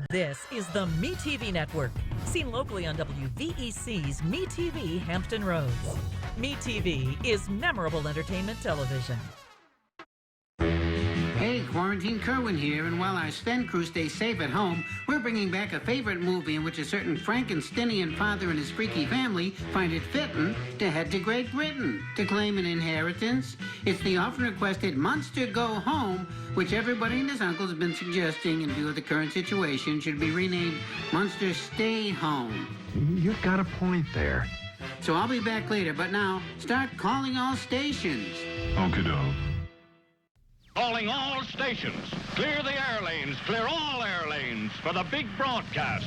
This is the MeTV Network, seen locally on WVEC's MeTV Hampton Roads. MeTV is memorable entertainment television. Hey, Quarantine Kerwin here, and while our Sven crew stays safe at home, we're bringing back a favorite movie in which a certain Frankensteinian father and his freaky family find it fitting to head to Great Britain to claim an inheritance. It's the often-requested Munster Go Home, which everybody and his uncle has been suggesting in view of the current situation should be renamed Munster Stay Home. You've got a point there. So I'll be back later, but now, start calling all stations. Okie-doke. Calling all stations. Clear the air lanes. Clear all air lanes for the big broadcast.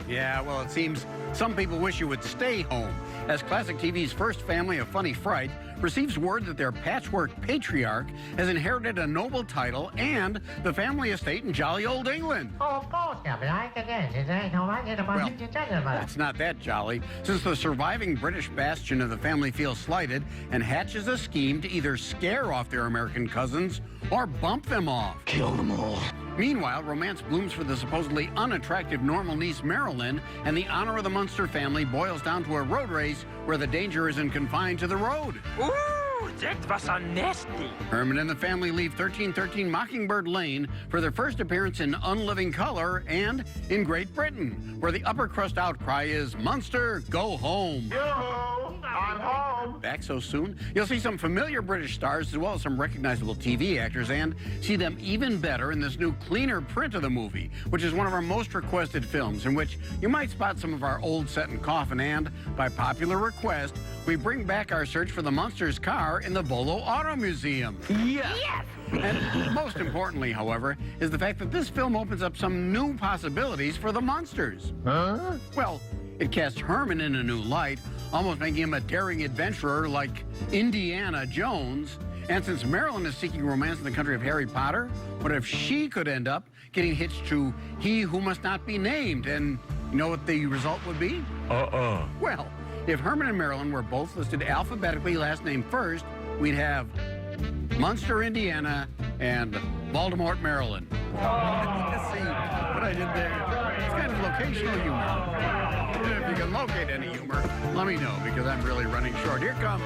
Yeah, well, it seems some people wish you would stay home, as Classic TV's first family of funny fright receives word that their patchwork patriarch has inherited a noble title and the family estate in jolly old England. Oh, of course, Captain. I can get it. Well, it's not that jolly, since the surviving British bastion of the family feels slighted and hatches a scheme to either scare off their American cousins or bump them off. Kill them all. Meanwhile, romance blooms for the supposedly unattractive normal niece Marilyn, and the honor of the Munster family boils down to a road race where the danger isn't confined to the road. Ooh, that was so nasty. Herman and the family leave 1313 Mockingbird Lane for their first appearance in Unliving Color and in Great Britain, where the upper crust outcry is Munster, go home. Yo-ho, I'm home. Back so soon, you'll see some familiar British stars as well as some recognizable TV actors, and see them even better in this new cleaner print of the movie, which is one of our most requested films, in which you might spot some of our old set and coffin, and by popular request, we bring back our search for the Munsters' car in the Bolo Auto Museum. Yes. And most importantly, however, is the fact that this film opens up some new possibilities for the Munsters. Huh? Well, it casts Herman in a new light, almost making him a daring adventurer like Indiana Jones. And since Marilyn is seeking romance in the country of Harry Potter, what if she could end up getting hitched to He Who Must Not Be Named? And you know what the result would be? Well, if Herman and Marilyn were both listed alphabetically last name first, we'd have Munster, Indiana, and Baltimore, Maryland. See what I did there? It's kind of locational humor. If you can locate any humor, let me know, because I'm really running short. Here comes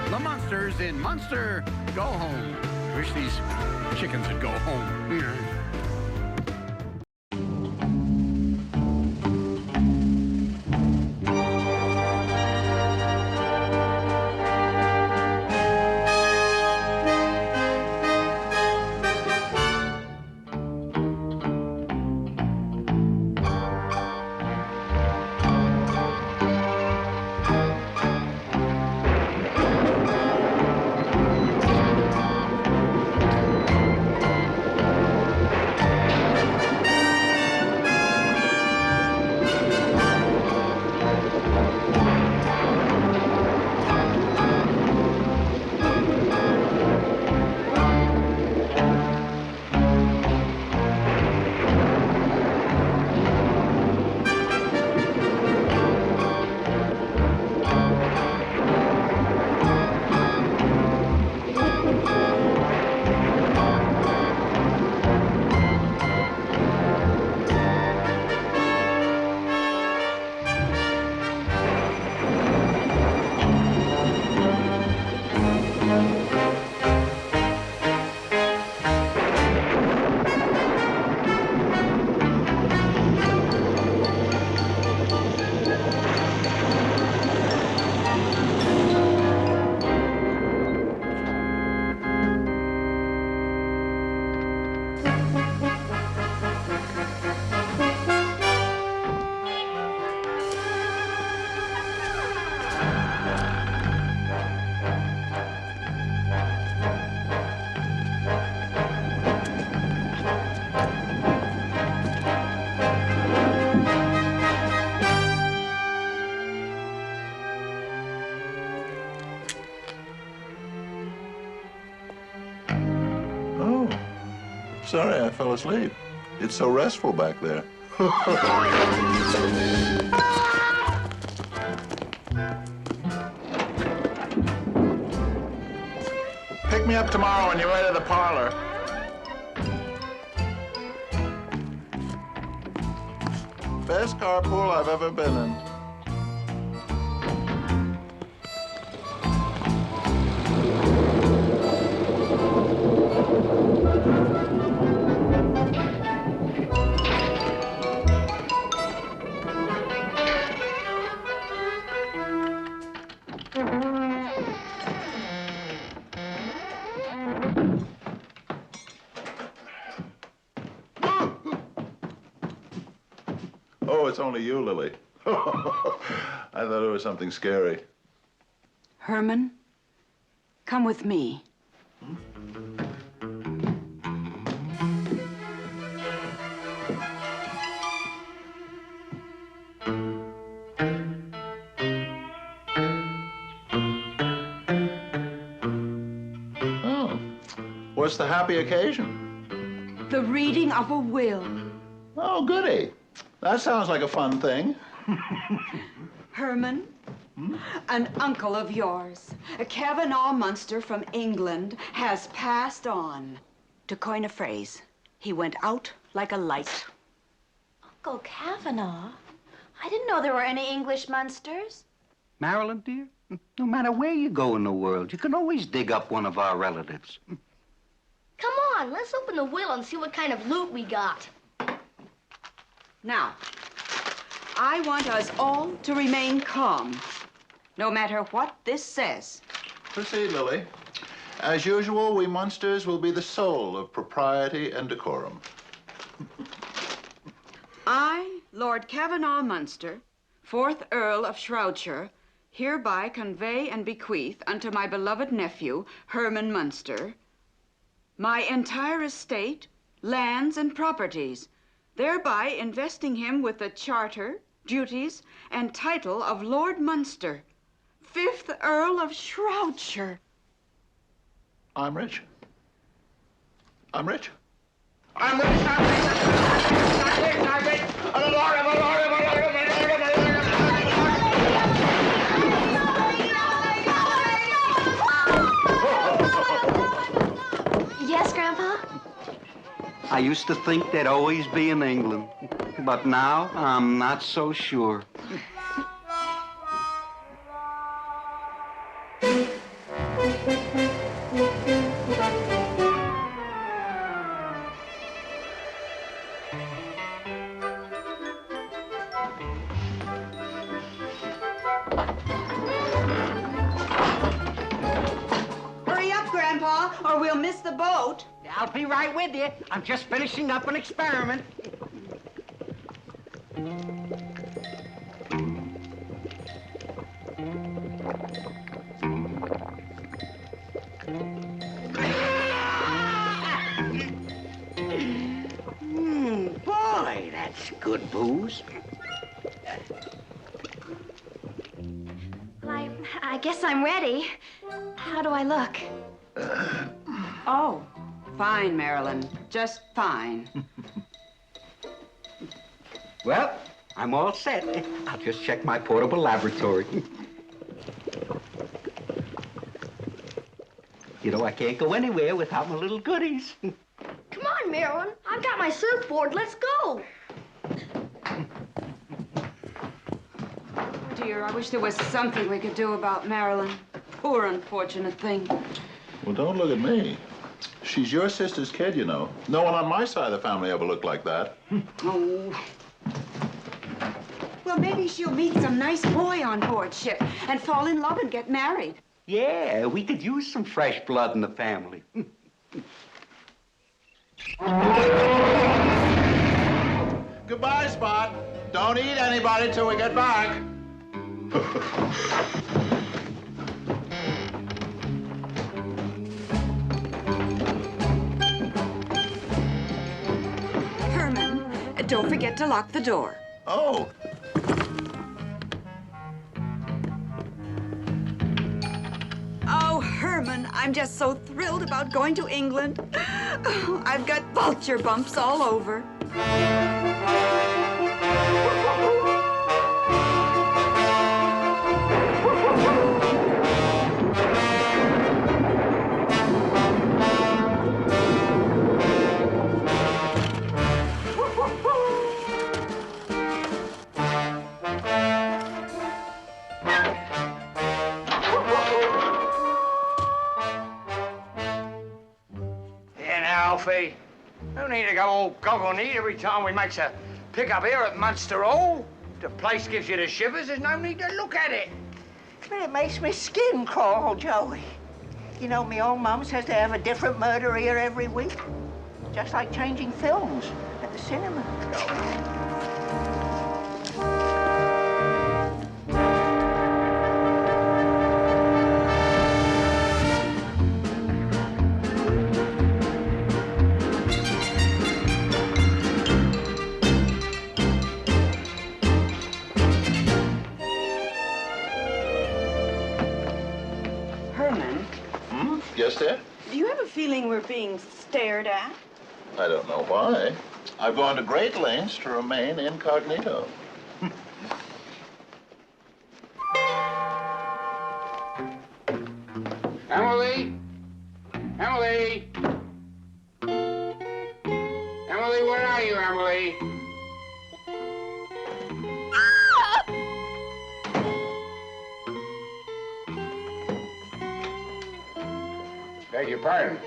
the Munsters in Munster Go Home. Wish these chickens would go home. Sorry, I fell asleep. It's so restful back there. Pick me up tomorrow when you're ready to the parlor. Best carpool I've ever been in. Oh, it's only you, Lily. I thought it was something scary. Herman, come with me. Oh, what's the happy occasion? The reading of a will. Oh, goody. That sounds like a fun thing. Herman, an uncle of yours, a Kavanaugh Munster from England, has passed on. To coin a phrase, he went out like a light. Uncle Kavanaugh? I didn't know there were any English Munsters. Marilyn, dear, no matter where you go in the world, you can always dig up one of our relatives. Come on, let's open the will and see what kind of loot we got. Now, I want us all to remain calm, no matter what this says. Proceed, Lily. As usual, we Munsters will be the soul of propriety and decorum. I, Lord Kavanaugh Munster, 4th Earl of Shropshire, hereby convey and bequeath unto my beloved nephew, Herman Munster, my entire estate, lands, and properties, thereby investing him with the charter, duties, and title of Lord Munster, 5th Earl of Shropshire. I'm rich. I'm rich. I'm rich, I'm rich, I'm rich, I'm rich. I'm a lord, I'm a lord, I'm a lord, I'm a lord, I'm a lord, Yes, Grandpa? I used to think they'd always be in England, but now I'm not so sure. Hurry up, Grandpa, or we'll miss the boat. I'll be right with you. I'm just finishing up an experiment. Boy, that's good booze. I guess I'm ready. How do I look? Oh, fine, Marilyn. Just fine. Well, I'm all set. I'll just check my portable laboratory. You know, I can't go anywhere without my little goodies. Come on, Marilyn. I've got my surfboard. Let's go. Dear, I wish there was something we could do about Marilyn. Poor unfortunate thing. Well, don't look at me. She's your sister's kid, you know. No one on my side of the family ever looked like that. Oh. Well, maybe she'll meet some nice boy on board ship and fall in love and get married. Yeah, we could use some fresh blood in the family. Goodbye, Spot. Don't eat anybody till we get back. Herman, don't forget to lock the door. Oh. Oh, Herman, I'm just so thrilled about going to England. I've got vulture bumps all over. Alfie, no need to go all goggle-kneed every time we makes a pick-up here at Munster Hall. If the place gives you the shivers, there's no need to look at it. But it makes me skin crawl, Joey. You know, me old mum says they have a different murder here every week. Just like changing films at the cinema. Yes, dear? Do you have a feeling we're being stared at? I don't know why. I've gone to great lengths to remain incognito. Emily? Emily? Emily, where are you, Emily? Beg your pardon.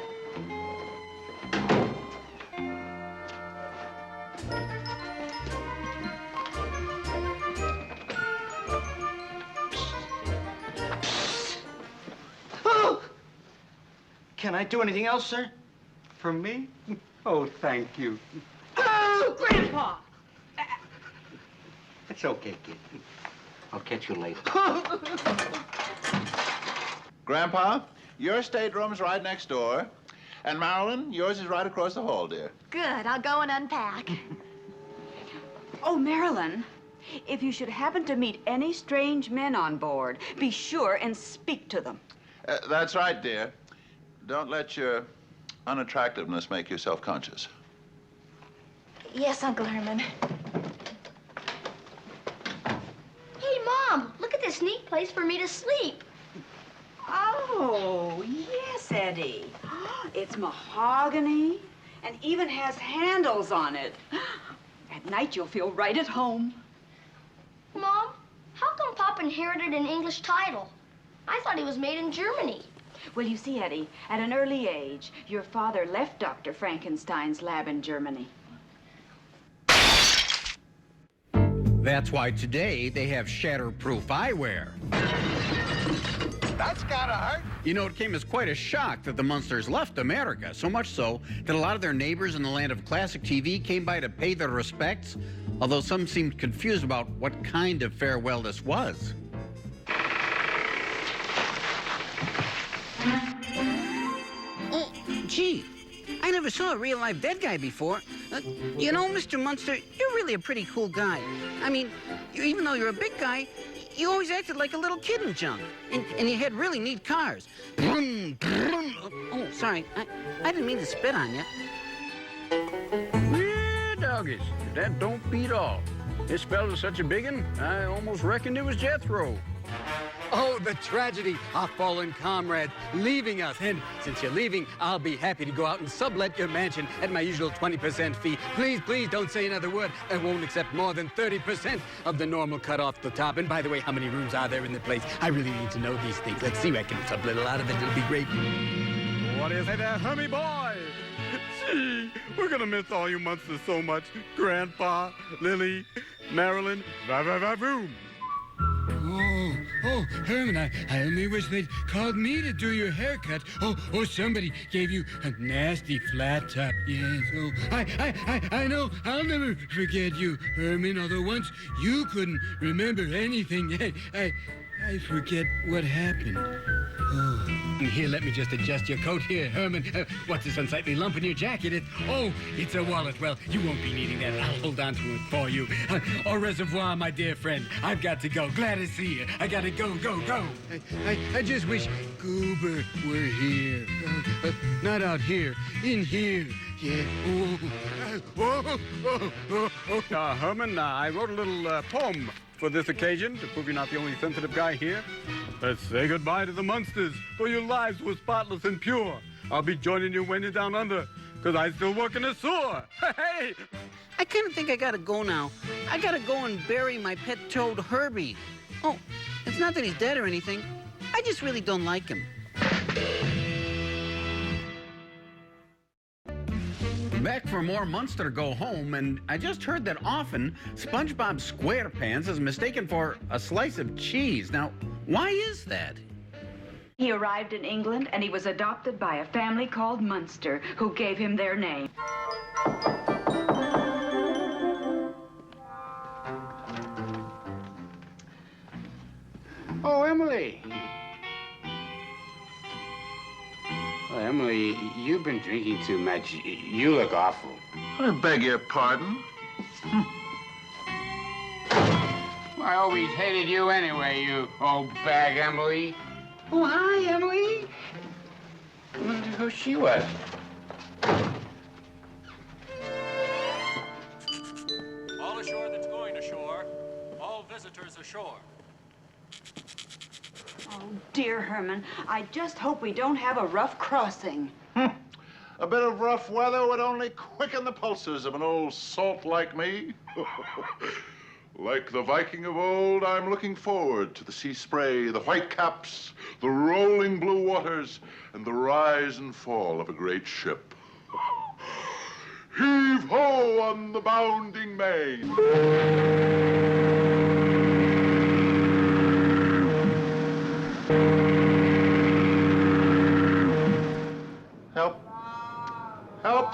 Oh! Can I do anything else, sir? For me? Oh, thank you. Oh, Grandpa! It's okay, kid. I'll catch you later. Grandpa, your stateroom's right next door. And Marilyn, yours is right across the hall, dear. Good. I'll go and unpack. Oh, Marilyn, if you should happen to meet any strange men on board, be sure and speak to them. That's right, dear. Don't let your unattractiveness make you self-conscious. Yes, Uncle Herman. Hey, Mom, look at this neat place for me to sleep. Oh, yes, Eddie. It's mahogany and even has handles on it. At night, you'll feel right at home. Mom, how come Pop inherited an English title? I thought he was made in Germany. Well, you see, Eddie, at an early age, your father left Dr. Frankenstein's lab in Germany. That's why today they have shatterproof eyewear. That's gotta hurt. You know, it came as quite a shock that the Munsters left America, so much so that a lot of their neighbors in the land of classic TV came by to pay their respects, although some seemed confused about what kind of farewell this was. Oh, gee, I never saw a real live dead guy before. You know, Mr. Munster, you're really a pretty cool guy. I mean, even though you're a big guy, you always acted like a little kid in junk. And you had really neat cars. Brum, brum. Oh, sorry. I didn't mean to spit on you. Yeah, doggies, that don't beat all. This fella's such a biggin', I almost reckoned it was Jethro. Oh, the tragedy. Our fallen comrade leaving us. And since you're leaving, I'll be happy to go out and sublet your mansion at my usual 20% fee. Please, please don't say another word. I won't accept more than 30% of the normal cut off the top. And by the way, how many rooms are there in the place? I really need to know these things. Let's see if I can sublet a lot of it. It'll be great. What is it there, Hermie boy? Gee, we're gonna miss all you Munsters so much. Grandpa, Lily, Marilyn, va-va-va-voom. Oh, Herman, I only wish they'd called me to do your haircut. Oh, somebody gave you a nasty flat top. Yes, oh, I know. I'll never forget you, Herman, although once you couldn't remember anything. I forget what happened. Oh. Here, let me just adjust your coat here, Herman. What's this unsightly lump in your jacket? It's a wallet. Well, you won't be needing that. I'll hold on to it for you. Au reservoir, my dear friend. I've got to go. Glad to see you. I gotta go. I just wish Goober were here. Not out here. In here. Yeah. Herman, I wrote a little poem for this occasion to prove you're not the only sensitive guy here. Let's say goodbye to the Munsters, for your lives were spotless and pure. I'll be joining you when you're down under, because I still work in a sewer. Hey! I kind of think I gotta go now. I gotta go and bury my pet toad, Herbie. Oh, it's not that he's dead or anything. I just really don't like him. Back for more Munster Go Home, and I just heard that often SpongeBob SquarePants is mistaken for a slice of cheese. Now, why is that? He arrived in England and he was adopted by a family called Munster, who gave him their name. Oh, Emily. Oh, Emily, you've been drinking too much. You look awful. I beg your pardon. I always hated you anyway, you old bag, Emily. Oh, hi, Emily. I wonder who she was. All ashore that's going ashore. All visitors ashore. Oh, dear Herman, I just hope we don't have a rough crossing. A bit of rough weather would only quicken the pulses of an old salt like me. Like the Viking of old, I'm looking forward to the sea spray, the white caps, the rolling blue waters, and the rise and fall of a great ship. Heave-ho on the bounding main! Help. Help.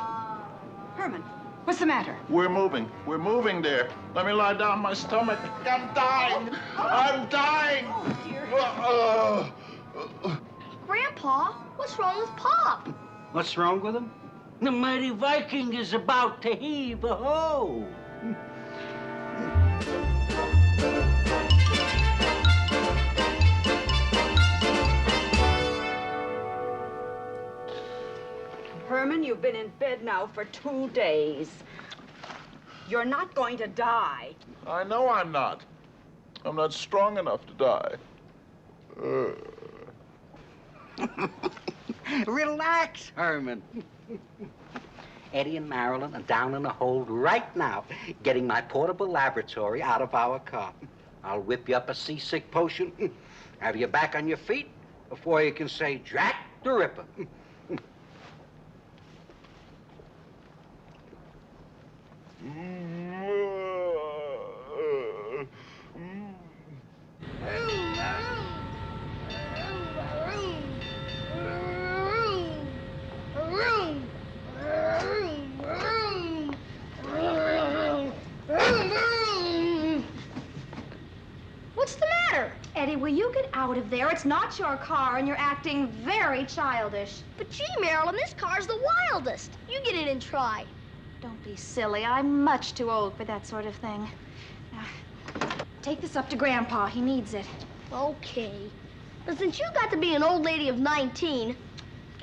Herman, what's the matter? We're moving. We're moving, dear. Let me lie down on my stomach. I'm dying. I'm dying. Oh, dear. Grandpa, what's wrong with Pop? What's wrong with him? The mighty Viking is about to heave-ho. Herman, you've been in bed now for 2 days. You're not going to die. I know I'm not. I'm not strong enough to die. Relax, Herman. Eddie and Marilyn are down in the hold right now, getting my portable laboratory out of our car. I'll whip you up a seasick potion, have you back on your feet before you can say, Jack the Ripper. What's the matter? Eddie, will you get out of there? It's not your car, and you're acting very childish. But gee, Marilyn, this car's the wildest. You get in and try. Don't be silly. I'm much too old for that sort of thing. Now, take this up to Grandpa. He needs it. Okay. But since you got to be an old lady of 19, you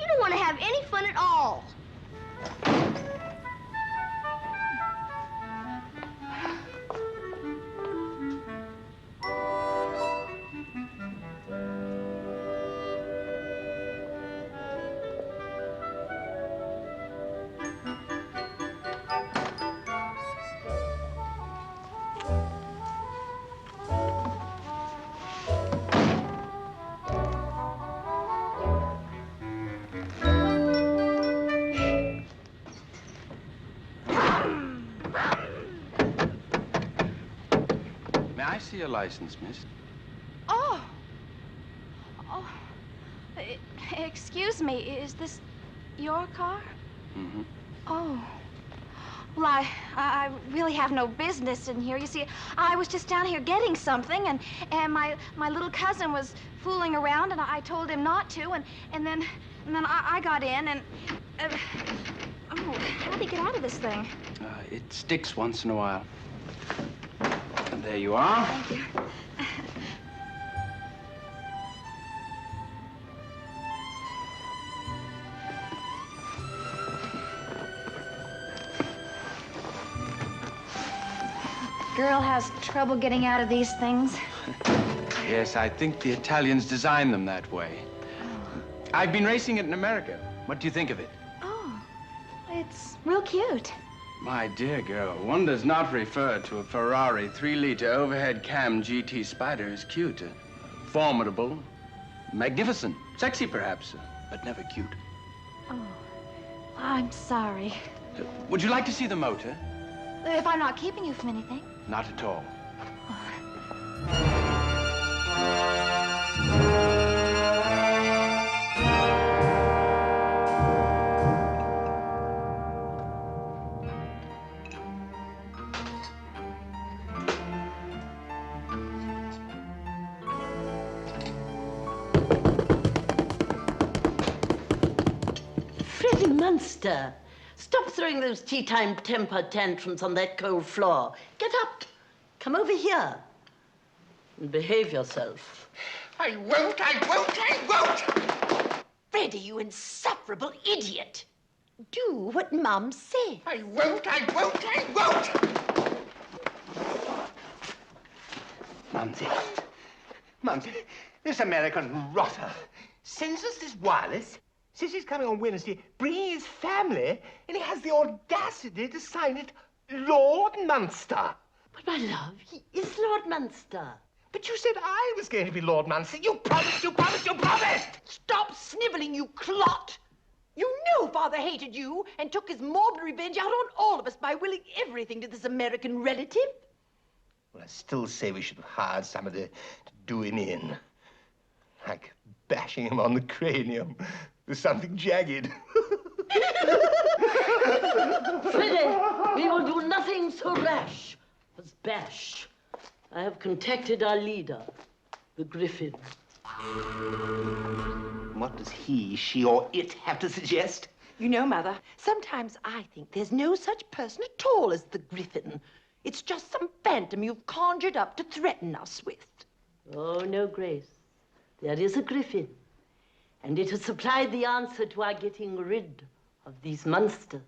don't want to have any fun at all. Your license, miss. Oh. Excuse me, is this your car? Mm-hmm. Oh. Well, I really have no business in here. You see, I was just down here getting something, and my little cousin was fooling around, and I told him not to, and then I got in, and oh, how did he get out of this thing? It sticks once in a while. And there you are. Thank you. Girl has trouble getting out of these things. Yes, I think the Italians designed them that way. I've been racing it in America. What do you think of it? Oh, it's real cute. My dear girl, one does not refer to a Ferrari 3-liter overhead cam GT Spider as cute. Formidable, magnificent, sexy perhaps, but never cute. Oh, I'm sorry. Would you like to see the motor? If I'm not keeping you from anything. Not at all. Freddie Munster, stop throwing those tea-time temper tantrums on that cold floor. Get up. Come over here. And behave yourself. I won't! Freddie, you insufferable idiot. Do what Mum said. I won't! Mumsy, this American rotter sends us this wireless, says he's coming on Wednesday, bringing his family, and he has the audacity to sign it Lord Munster. But, my love, he is Lord Munster. But you said I was going to be Lord Munster. You promised! Stop sniveling, you clot! You knew Father hated you and took his morbid revenge out on all of us by willing everything to this American relative. Well, I still say we should have hired somebody to do him in. Like bashing him on the cranium with something jagged. Freddie, we will do nothing so rash as bash. I have contacted our leader, the Griffin. What does he, she, or it have to suggest? You know, Mother, sometimes I think there's no such person at all as the Griffin. It's just some phantom you've conjured up to threaten us with. Oh, no, Grace. There is a Griffin, and it has supplied the answer to our getting rid of these monsters.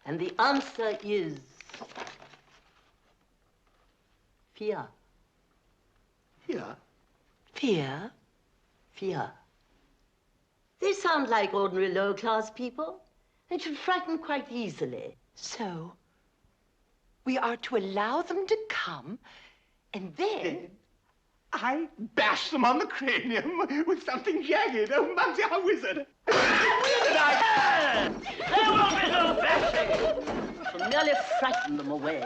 And the answer is fear. Fear? Fear. Fear. They sound like ordinary low-class people. They should frighten quite easily. So, we are to allow them to come, and then I bash them on the cranium with something jagged. Oh, Mumsy, how wizard! There won't be no bashing. We'll merely frighten them away.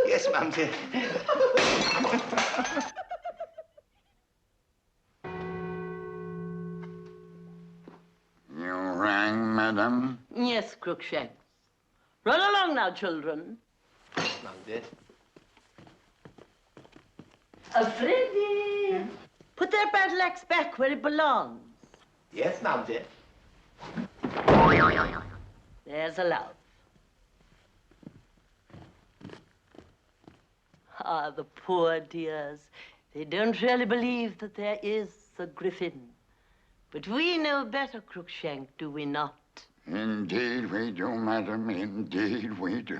Yes, Mumsy. You rang, madam? Yes, Crookshanks. Run along now, children. Mumsy. Freddie! Put that battle axe back where it belongs. Yes, Mumsy. There's a love. Ah, the poor dears. They don't really believe that there is a Griffin. But we know better, Crookshank, do we not? Indeed we do, madam. Indeed we do.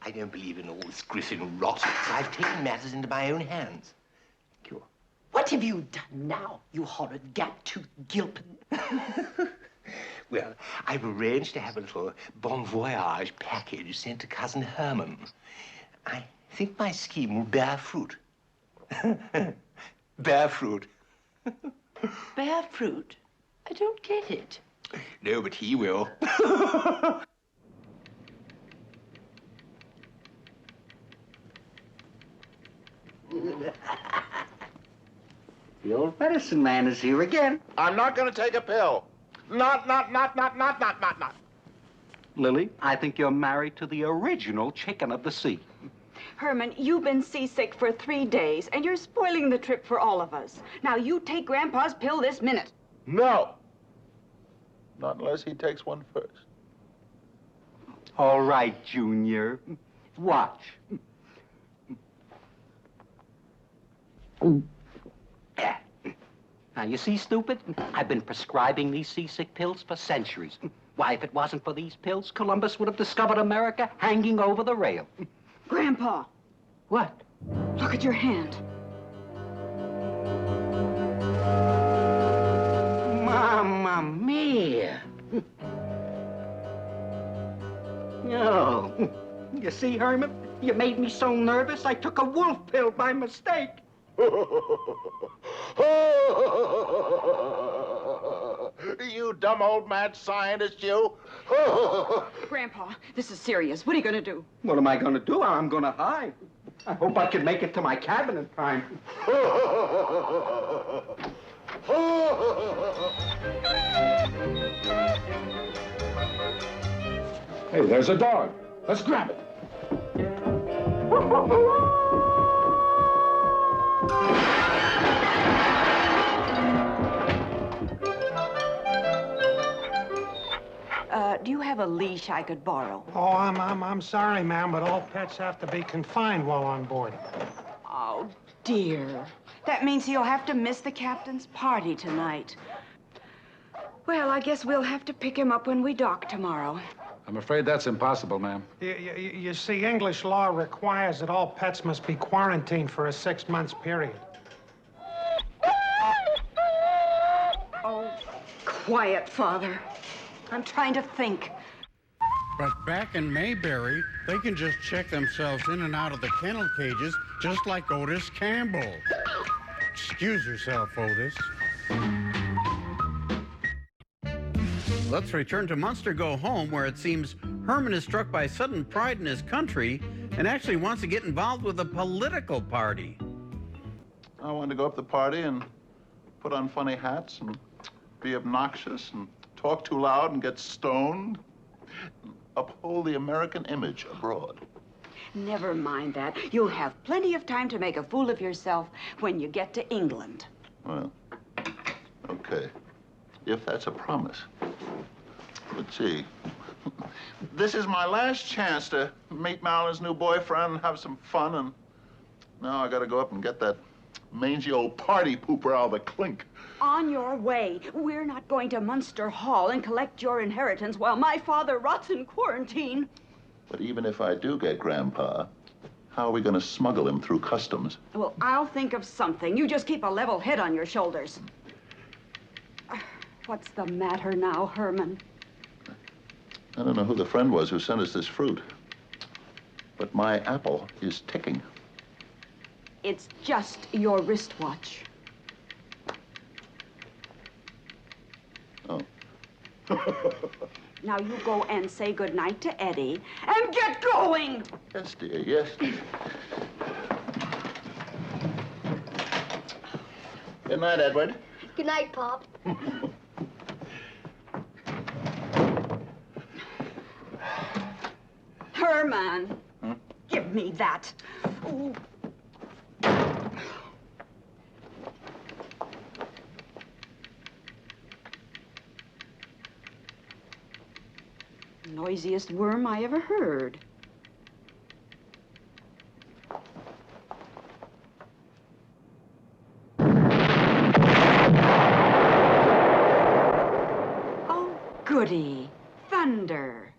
I don't believe in all this Griffin rot, so I've taken matters into my own hands. What have you done now, you horrid gap-toothed Gilpin? Well, I've arranged to have a little bon voyage package sent to Cousin Herman. I think my scheme will bear fruit. Bear fruit. Bear fruit? I don't get it. No, but he will. The old medicine man is here again. I'm not going to take a pill. Not. Lily, I think you're married to the original chicken of the sea. Herman, you've been seasick for 3 days, and you're spoiling the trip for all of us. Now, you take Grandpa's pill this minute. No. Not unless he takes one first. All right, Junior. Watch. Now, you see, stupid? I've been prescribing these seasick pills for centuries. Why, if it wasn't for these pills, Columbus would have discovered America hanging over the rail. Grandpa. What? Look at your hand. Mamma mia. Oh, you see, Herman? You made me so nervous, I took a wolf pill by mistake. You dumb old mad scientist, you. Grandpa, this is serious. What are you going to do? What am I going to do? I'm going to hide. I hope I can make it to my cabin in time. Hey, there's a dog. Let's grab it. Do you have a leash I could borrow? Oh, I'm sorry, ma'am, but all pets have to be confined while on board. Oh, dear. That means he'll have to miss the captain's party tonight. Well, I guess we'll have to pick him up when we dock tomorrow. I'm afraid that's impossible, ma'am. You see, English law requires that all pets must be quarantined for a 6-month period. Oh, quiet, Father. I'm trying to think. But back in Mayberry, they can just check themselves in and out of the kennel cages just like Otis Campbell. Excuse yourself, Otis. Let's return to Munster Go Home, where it seems Herman is struck by sudden pride in his country and actually wants to get involved with a political party. I wanted to go up the party and put on funny hats and be obnoxious and talk too loud and get stoned. Uphold the American image abroad. Never mind that. You'll have plenty of time to make a fool of yourself when you get to England. Well, okay. If that's a promise. Let's see. This is my last chance to meet Marilyn's new boyfriend and have some fun, and now I gotta go up and get that mangy old party pooper out of the clink. On your way. We're not going to Munster Hall and collect your inheritance while my father rots in quarantine. But even if I do get Grandpa, how are we gonna smuggle him through customs? Well, I'll think of something. You just keep a level head on your shoulders. What's the matter now, Herman? I don't know who the friend was who sent us this fruit, but my apple is ticking. It's just your wristwatch. Oh. Now you go and say goodnight to Eddie and get going! Yes, dear, yes. Good night, Edward. Good night, Pop. Herman, give me that. Ooh. Noisiest worm I ever heard. Oh, goody. Thunder.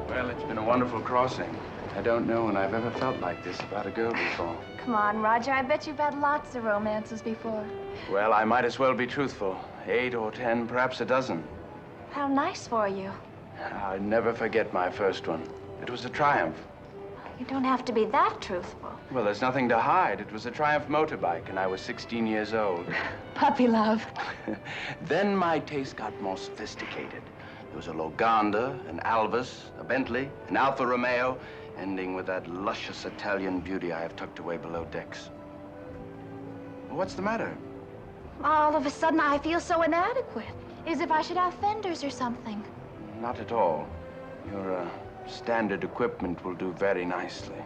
Well, it's been a wonderful crossing. I don't know when I've ever felt like this about a girl before. Come on, Roger. I bet you've had lots of romances before. Well, I might as well be truthful. 8 or 10, perhaps a dozen. How nice for you. I'll never forget my first one. It was a Triumph. You don't have to be that truthful. Well, there's nothing to hide. It was a Triumph motorbike, and I was 16 years old. Puppy love. Then my taste got more sophisticated. There was a Loganda, an Alvis, a Bentley, an Alfa Romeo, ending with that luscious Italian beauty I have tucked away below decks. What's the matter? All of a sudden, I feel so inadequate. As if I should have fenders or something. Not at all. Your standard equipment will do very nicely.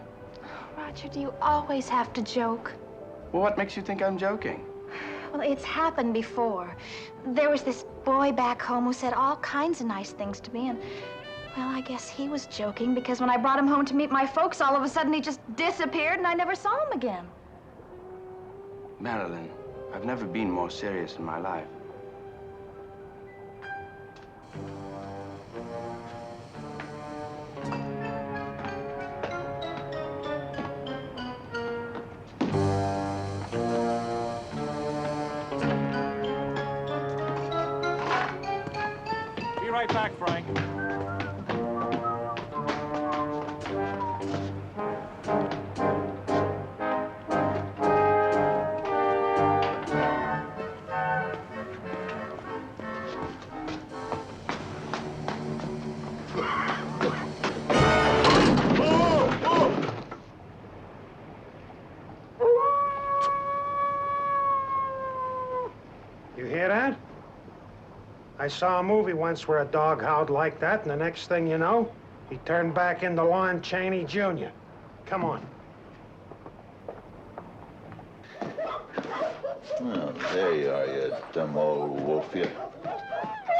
Roger, do you always have to joke? Well, what makes you think I'm joking? Well, it's happened before. There was this boy back home who said all kinds of nice things to me, and, well, I guess he was joking because when I brought him home to meet my folks, all of a sudden he just disappeared and I never saw him again. Marilyn, I've never been more serious in my life. Be right back, Frank. You hear that? I saw a movie once where a dog howled like that, and the next thing you know, he turned back into Lon Chaney Jr. Come on. Well, there you are, you dumb old wolf, you.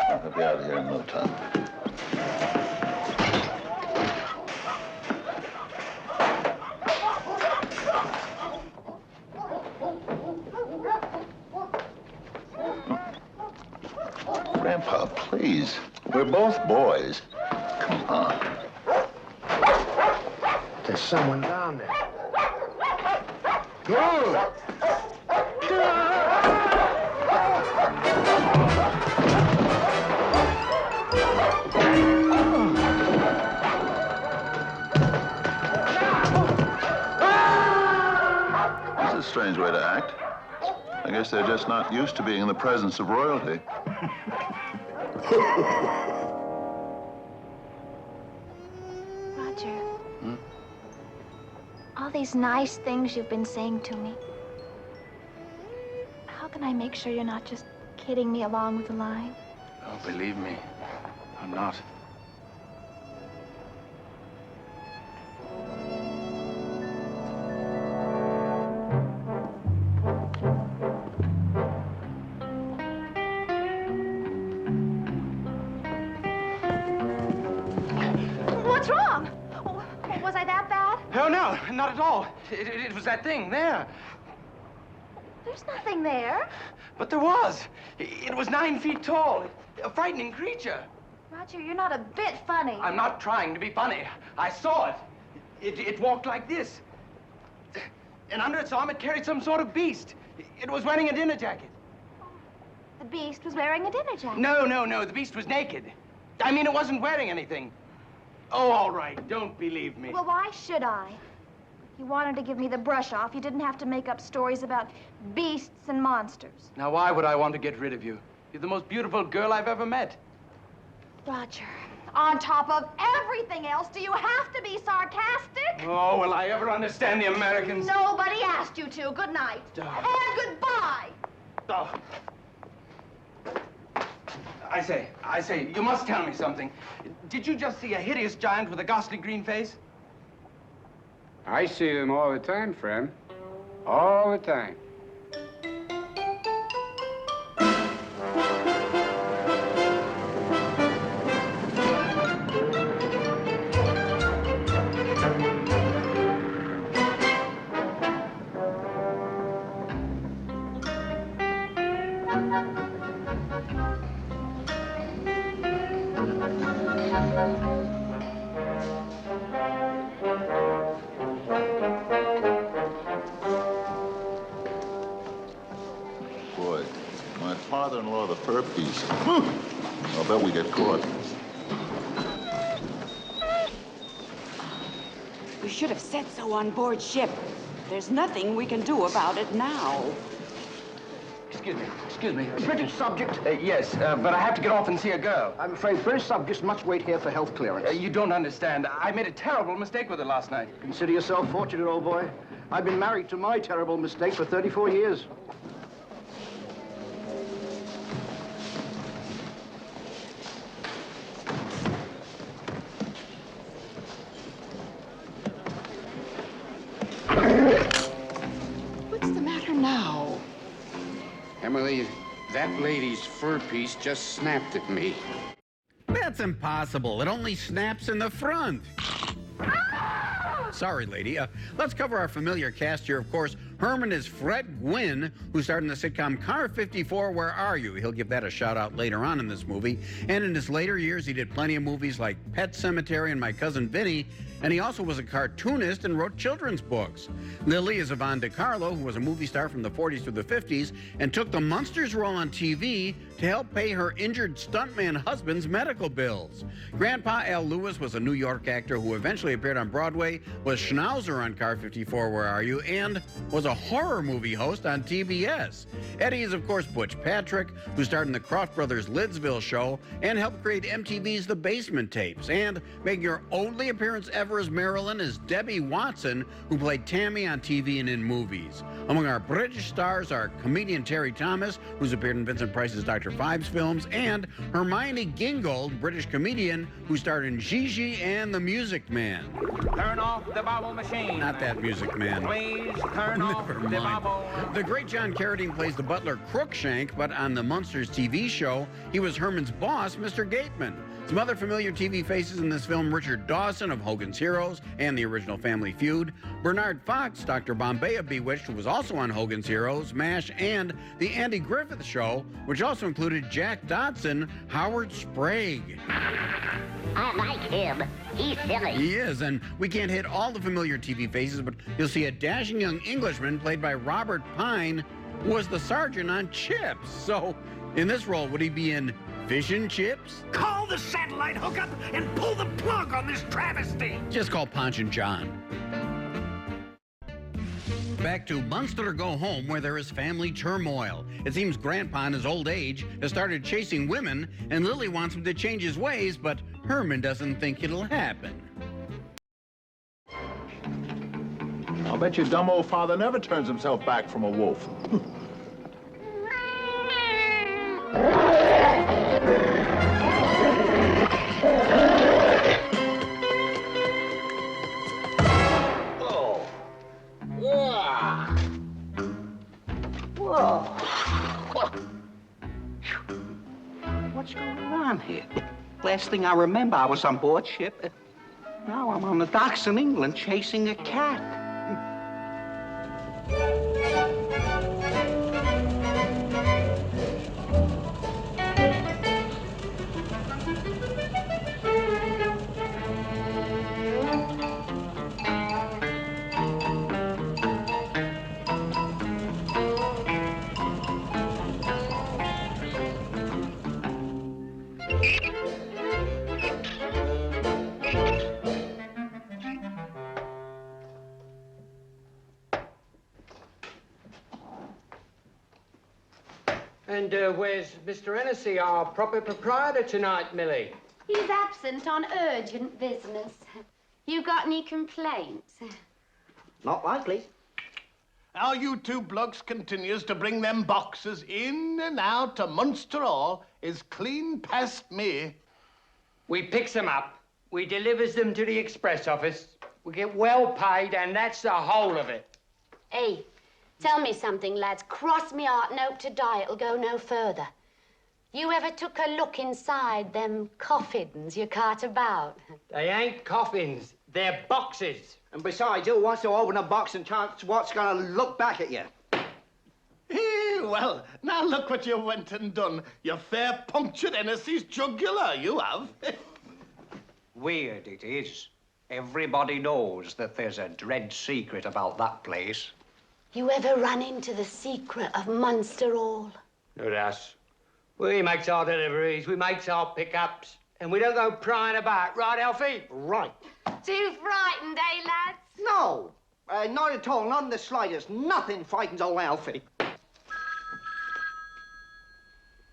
I'll be out of here in no time. Grandpa, please. We're both boys. Come on. There's someone down there. Go! That's a strange way to act. I guess they're just not used to being in the presence of royalty. Roger. All these nice things you've been saying to me. How can I make sure you're not just kidding me along with the line? Oh, believe me, I'm not. What's wrong? Was I that bad? Oh, no, not at all. It was that thing there. There's nothing there. But there was. It was 9 feet tall. A frightening creature. Roger, you're not a bit funny. I'm not trying to be funny. I saw it. It walked like this. And under its arm, it carried some sort of beast. It was wearing a dinner jacket. The beast was wearing a dinner jacket. No. The beast was naked. I mean, it wasn't wearing anything. Oh, all right. Don't believe me. Well, why should I? You wanted to give me the brush off. You didn't have to make up stories about beasts and monsters. Now, why would I want to get rid of you? You're the most beautiful girl I've ever met. Roger, on top of everything else, do you have to be sarcastic? Oh, will I ever understand the Americans? Nobody asked you to. Good night. And goodbye. Oh. I say, you must tell me something. Did you just see a hideous giant with a ghastly green face? I see them all the time, friend. All the time. Boy, my father-in-law, the fur piece. I'll bet we get caught. We should have said so on board ship. There's nothing we can do about it now. Excuse me. British subject? Yes, but I have to get off and see a girl. I'm afraid British subjects must wait here for health clearance. You don't understand. I made a terrible mistake with her last night. Consider yourself fortunate, old boy. I've been married to my terrible mistake for 34 years. Emily, that lady's fur piece just snapped at me. That's impossible. It only snaps in the front. Sorry, lady. Let's cover our familiar cast here. Of course, Herman is Fred Gwynn, who starred in the sitcom Car 54, Where Are You? He'll give that a shout out later on in this movie. And in his later years, he did plenty of movies like Pet Sematary and My Cousin Vinny, and he also was a cartoonist and wrote children's books. Lily is Yvonne DiCarlo, who was a movie star from the 40s through the 50s and took the Munsters role on TV to help pay her injured stuntman husband's medical bills. Grandpa Al Lewis was a New York actor who eventually appeared on Broadway, was Schnauzer on Car 54, Where Are You?, and was a horror movie host on TBS. Eddie is, of course, Butch Patrick, who starred in the Kroft Brothers' Lidsville show and helped create MTV's The Basement Tapes. And making her only appearance ever as Marilyn is Debbie Watson, who played Tammy on TV and in movies. Among our British stars are comedian Terry Thomas, who's appeared in Vincent Price's Dr. Phibes films, and Hermione Gingold, British comedian, who starred in Gigi and The Music Man. Turn off the bobble machine. Not that Music Man. Please turn off the bobble. The great John Carradine plays the butler Crookshank, but on the Munsters TV show, he was Herman's boss, Mr. Gateman. Some other familiar TV faces in this film: Richard Dawson of Hogan's Heroes and the original Family Feud, Bernard Fox, Dr. Bombay of Bewitched, who was also on Hogan's Heroes, MASH, and The Andy Griffith Show, which also included Jack Dodson, Howard Sprague. I like him. He's silly. He is, and we can't hit all the familiar TV faces, but you'll see a dashing young Englishman played by Robert Pine, who was the sergeant on Chips. So, in this role, would he be in Fish and Chips? Call the satellite hookup and pull the plug on this travesty. Just call Ponch and John. Back to Munster Go Home, where there is family turmoil. It seems Grandpa in his old age has started chasing women, and Lily wants him to change his ways, but Herman doesn't think it'll happen. I'll bet your dumb old father never turns himself back from a wolf. What's going on here? Last thing I remember, I was on board ship. Now I'm on the docks in England chasing a cat. And where's Mr. Hennessy, our proper proprietor tonight, Millie? He's absent on urgent business. You got any complaints? Not likely. How you two blokes continues to bring them boxes in and out to Munster Hall is clean past me. We picks them up, we delivers them to the express office, we get well paid, and that's the whole of it. Hey, tell me something, lads. Cross me heart and hope to die it'll go no further. You ever took a look inside them coffins you cart about? They ain't coffins, they're boxes. And besides, who wants to open a box and chance what's going to look back at you? Well, now look what you went and done. You fair punctured Hennessy's jugular, you have. Weird it is. Everybody knows that there's a dread secret about that place. You ever run into the secret of Munster Hall? Not us. We makes our deliveries, we makes our pickups, and we don't go prying about, right, Alfie? Right. Too frightened, eh, lads? No, not at all, not in the slightest. Nothing frightens old Alfie.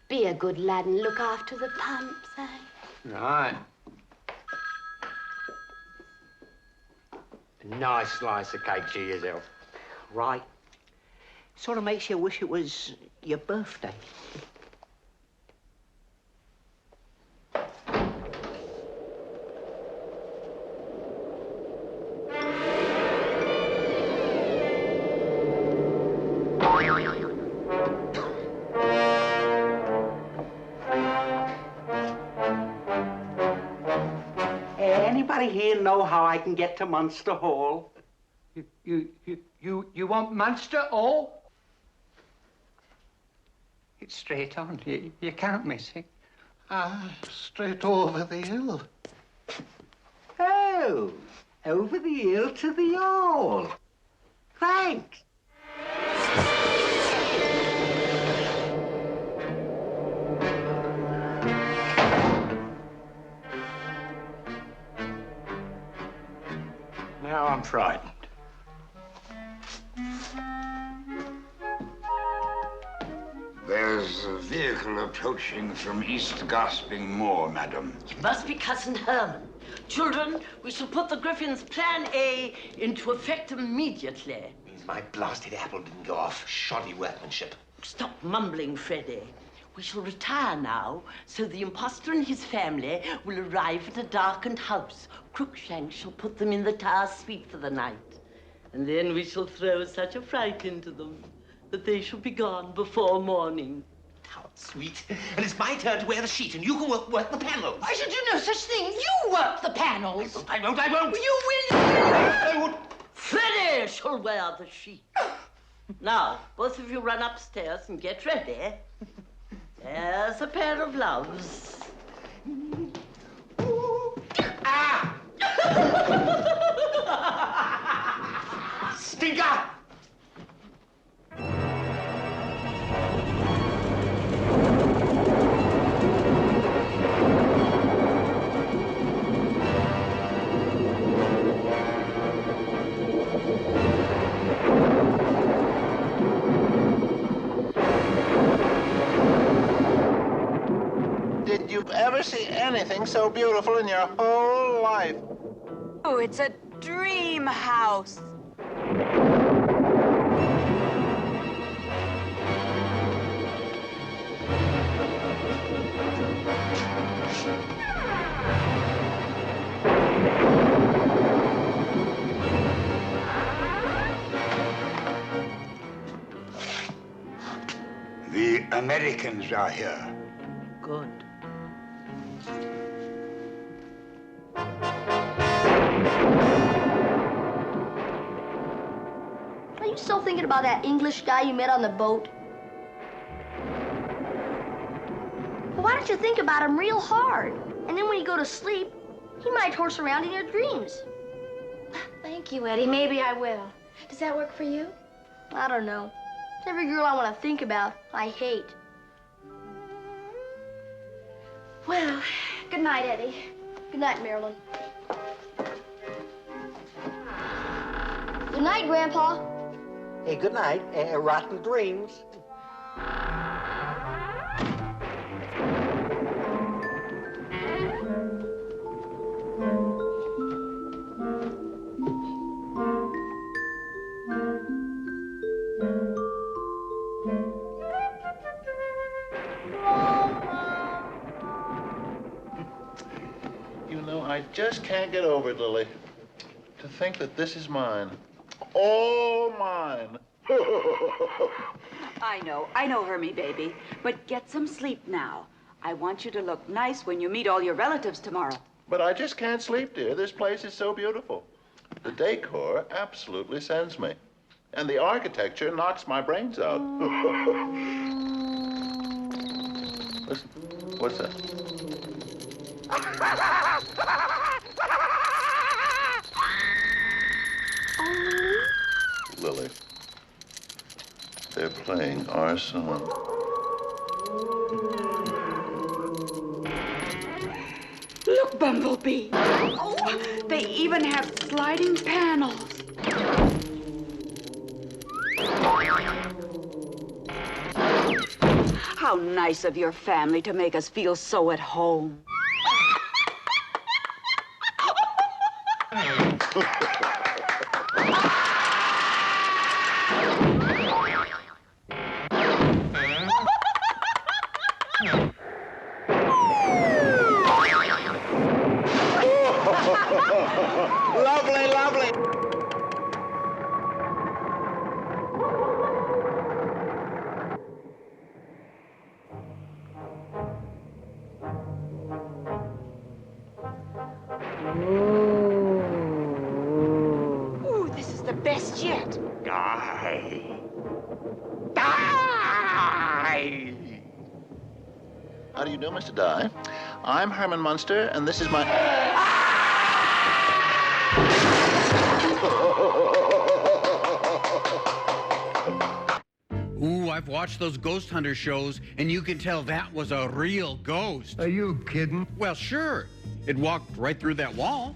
Be a good lad and look after the pumps, eh? Right. A nice slice of cake to yourself. Right. Sort of makes you wish it was your birthday. anybody here know how I can get to Munster Hall? You want Munster Hall? It's straight on. You can't miss it. Straight over the hill. Oh, over the hill to the hall. Thanks. Now I'm frightened. There's a vehicle approaching from East Gasping Moor, madam. It must be Cousin Herman. Children, we shall put the Griffin's Plan A into effect immediately. Means my blasted apple didn't go off. Shoddy workmanship. Stop mumbling, Freddy. We shall retire now, so the imposter and his family will arrive at a darkened house. Crookshanks shall put them in the tower suite for the night. And then we shall throw such a fright into them that they shall be gone before morning. How sweet. And it's my turn to wear the sheet, and you can work the panels. I shall do no such thing. You work the panels. I won't. You will. I won't. Freddy shall wear the sheet. Now, both of you run upstairs and get ready. There's a pair of gloves. Ah! Stinker! Did you ever see anything so beautiful in your whole life? Oh, it's a dream house. The Americans are here. Good. Are you still thinking about that English guy you met on the boat? Well, why don't you think about him real hard? And then when you go to sleep, he might horse around in your dreams. Thank you, Eddie. Maybe I will. Does that work for you? I don't know. Every girl I want to think about, I hate. Well, good night, Eddie. Good night, Marilyn. Good night, Grandpa. Hey, good night. Rotten dreams. You know, I just can't get over it, Lily. To think that this is mine. All mine. I know, Hermie, baby. But get some sleep now. I want you to look nice when you meet all your relatives tomorrow. But I just can't sleep, dear. This place is so beautiful. The decor absolutely sends me. And the architecture knocks my brains out. Listen, what's that? Lily, they're playing our song. Look, Bumblebee. Oh, they even have sliding panels. How nice of your family to make us feel so at home. Lovely, lovely. Oh. rest yet. Die. How do you do, Mr. Dye? I'm Herman Munster, and this is my... Ooh, I've watched those ghost hunter shows, and you can tell that was a real ghost. Are you kidding? Well, sure. It walked right through that wall.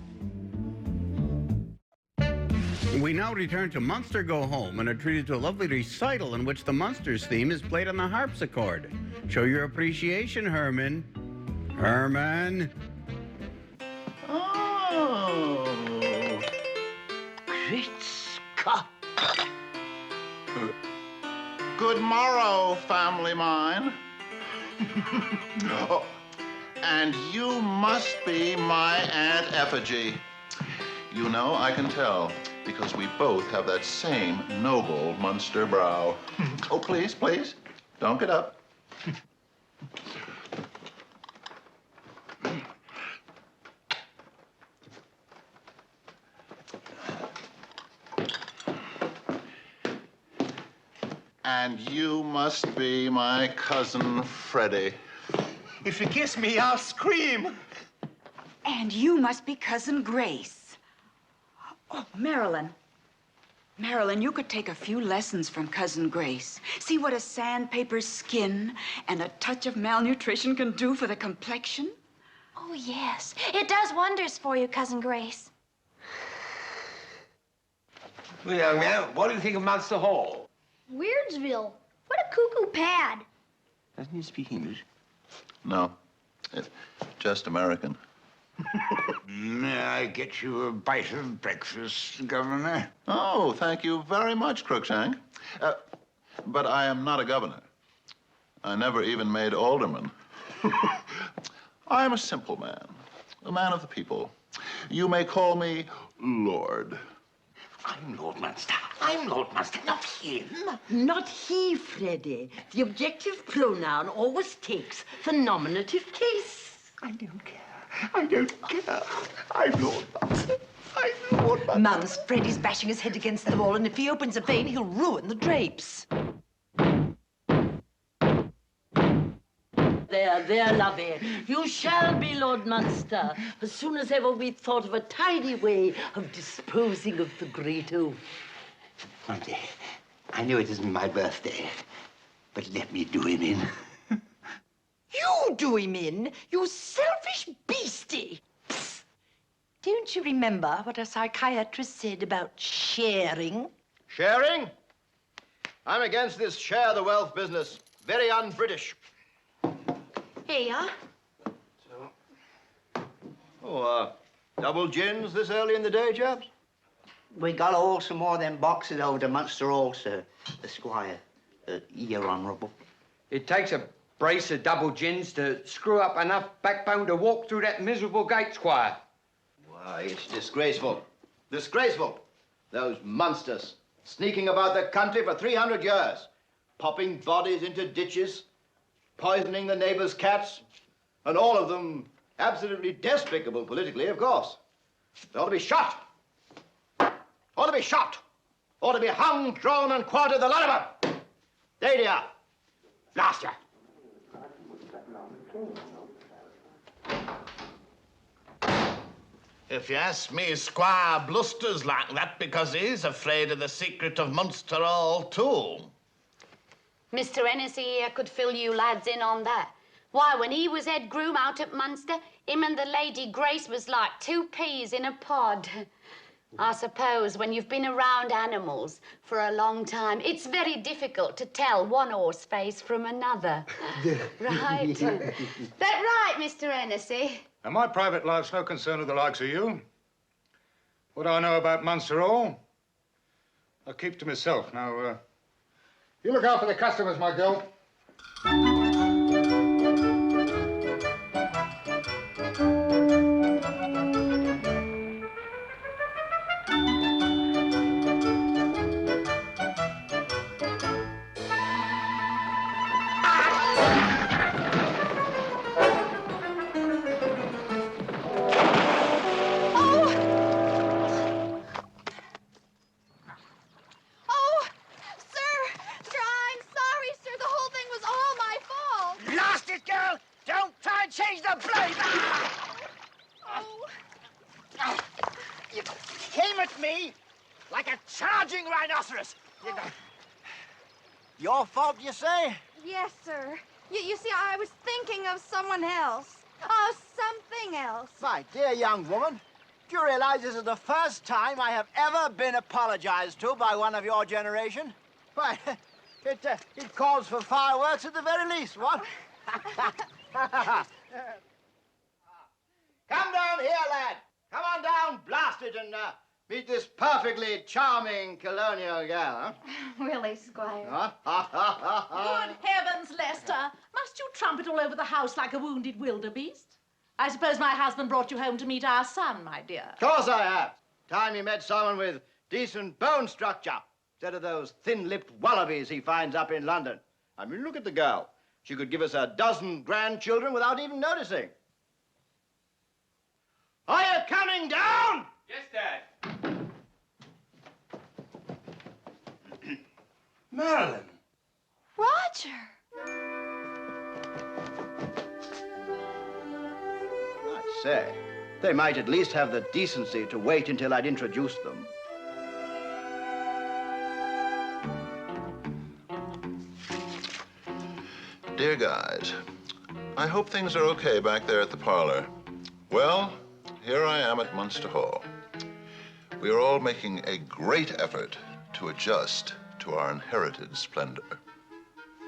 We now return to Munster Go Home and are treated to a lovely recital in which the Munsters theme is played on the harpsichord. Show your appreciation, Herman. Herman. Oh. Great Scott. Good morrow, family mine. Oh, and you must be my Aunt Effigy. You know, I can tell, because we both have that same noble Munster brow. Oh, please, please, don't get up. And you must be my cousin Freddie. If you kiss me, I'll scream. And you must be Cousin Grace. Oh, Marilyn. Marilyn, you could take a few lessons from Cousin Grace. See what a sandpaper skin and a touch of malnutrition can do for the complexion? Oh, yes. It does wonders for you, Cousin Grace. Well, young man, what do you think of Munster Hall? Weirdsville. What a cuckoo pad. Doesn't he speak English? No, it's just American. May I get you a bite of breakfast, Governor? Oh, thank you very much, Crookshank. But I am not a governor. I never even made alderman. I am a simple man, a man of the people. You may call me Lord. I'm Lord Munster. I'm Lord Munster, not him. Not he, Freddie. The objective pronoun always takes the nominative case. I don't care. I don't care. I'm Lord Munster. I'm Lord Munster. Mums, Freddie's bashing his head against the wall, and if he opens a vein, he'll ruin the drapes. There, lovey. You shall be Lord Munster as soon as ever we've thought of a tidy way of disposing of the great oaf. Monty, I know it isn't my birthday, but let me do him in. You do him in, you selfish beastie. Psst. Don't you remember what a psychiatrist said about sharing? Sharing? I'm against this share the wealth business. Very un-British. Here you are. Oh, double gins this early in the day, chaps? We got all some more of them boxes over to Munster Hall, sir. The squire. Your honourable. It takes a brace of double gins to screw up enough backbone to walk through that miserable gate, Squire. Why, it's disgraceful. Disgraceful. Those monsters sneaking about the country for 300 years, popping bodies into ditches, poisoning the neighbors' cats, and all of them absolutely despicable politically, of course. They ought to be shot. Ought to be shot. Ought to be hung, drawn, and quartered, the lot of them. There they are. Blast you. If you ask me, Squire blusters like that because he's afraid of the secret of Munster Hall, too. Mr. Hennessy here could fill you lads in on that. Why, when he was head groom out at Munster, him and the Lady Grace was like two peas in a pod. I suppose when you've been around animals for a long time, it's very difficult to tell one horse face from another. Right? That right, Mr. Hennessy? And my private life's no concern of the likes of you. What I know about Munster Hall, I keep to myself. Now, you look out for the customers, my girl. rhinoceros. Your fault, you say? Yes, sir. You see, I was thinking of someone else. Of something else. My dear young woman, do you realize this is the first time I have ever been apologized to by one of your generation? Why, it calls for fireworks at the very least, what? Come down here, lad. Come on down, blast it, and meet this perfectly charming colonial girl, huh? Really, Squire? Good heavens, Lester. Must you trumpet all over the house like a wounded wildebeest? I suppose my husband brought you home to meet our son, my dear. Of course I have. Time he met someone with decent bone structure, instead of those thin-lipped wallabies he finds up in London. I mean, look at the girl. She could give us a dozen grandchildren without even noticing. Are you coming down? Yes, Dad. Marilyn. Roger. I say, they might at least have the decency to wait until I'd introduced them. Dear guys, I hope things are okay back there at the parlor. Well, here I am at Munster Hall. We are all making a great effort to adjust to our inherited splendor.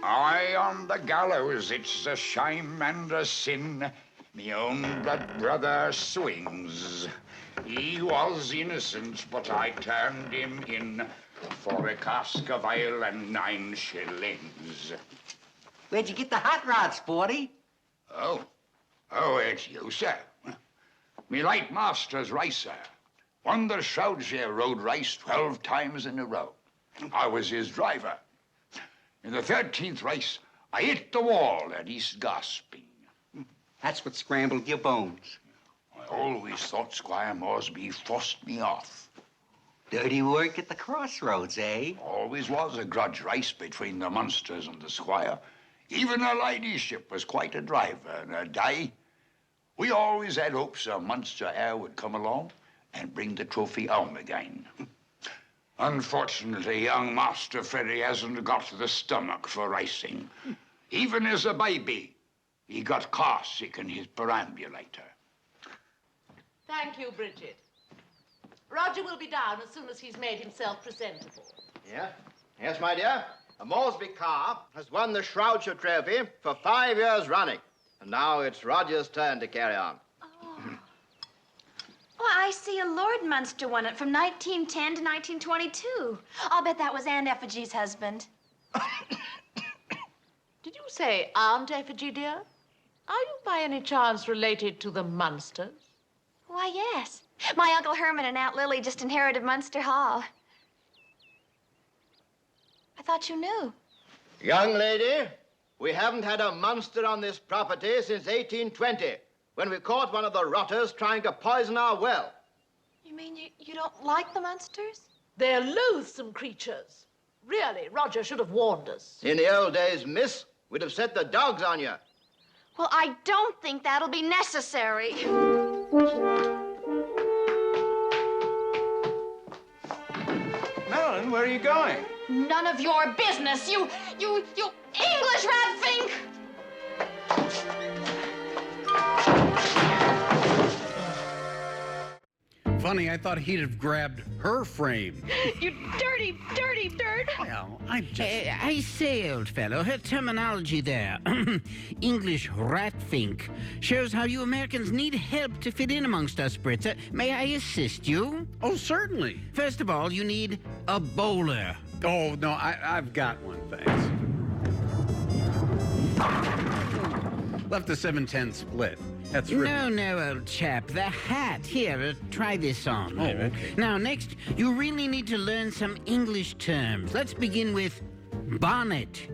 I on the gallows, it's a shame and a sin. Me own blood brother swings. He was innocent, but I turned him in for a cask of ale and 9 shillings. Where'd you get the hot rod, Sporty? Oh, it's you, sir. Me late master's racer. Won the Shropshire Road race 12 times in a row. I was his driver. In the 13th race, I hit the wall at East Gosping. That's what scrambled your bones. I always thought Squire Moresby forced me off. Dirty work at the crossroads, eh? Always was a grudge race between the Munsters and the Squire. Even her ladyship was quite a driver in her day. We always had hopes a Munster heir would come along and bring the trophy home again. Unfortunately, young Master Freddie hasn't got the stomach for racing. Even as a baby, he got car sick in his perambulator. Thank you, Bridget. Roger will be down as soon as he's made himself presentable. Yeah? Yes, my dear. A Moresby car has won the Shropshire Trophy for 5 years running. And now it's Roger's turn to carry on. Oh, I see a Lord Munster won it from 1910 to 1922. I'll bet that was Aunt Effigy's husband. Did you say Aunt Effigy, dear? Are you by any chance related to the Munsters? Why, yes. My Uncle Herman and Aunt Lily just inherited Munster Hall. I thought you knew. Young lady, we haven't had a Munster on this property since 1820, when we caught one of the rotters trying to poison our well. You mean you don't like the Munsters? They're loathsome creatures. Really, Roger should have warned us. In the old days, miss, we'd have set the dogs on you. Well, I don't think that'll be necessary. Marilyn, where are you going? None of your business, you English ratfink! Funny, I thought he'd have grabbed her frame. You dirty, dirty dirt. Well, I just... I say, old fellow, her terminology there, English ratfink, shows how you Americans need help to fit in amongst us Brits. May I assist you? Oh, certainly. First of all, you need a bowler. Oh, no, I've got one, thanks. Left a 7-10 split. That's right. No, old chap. The hat. Here, try this on. Oh, okay. Now, next, you really need to learn some English terms. Let's begin with bonnet.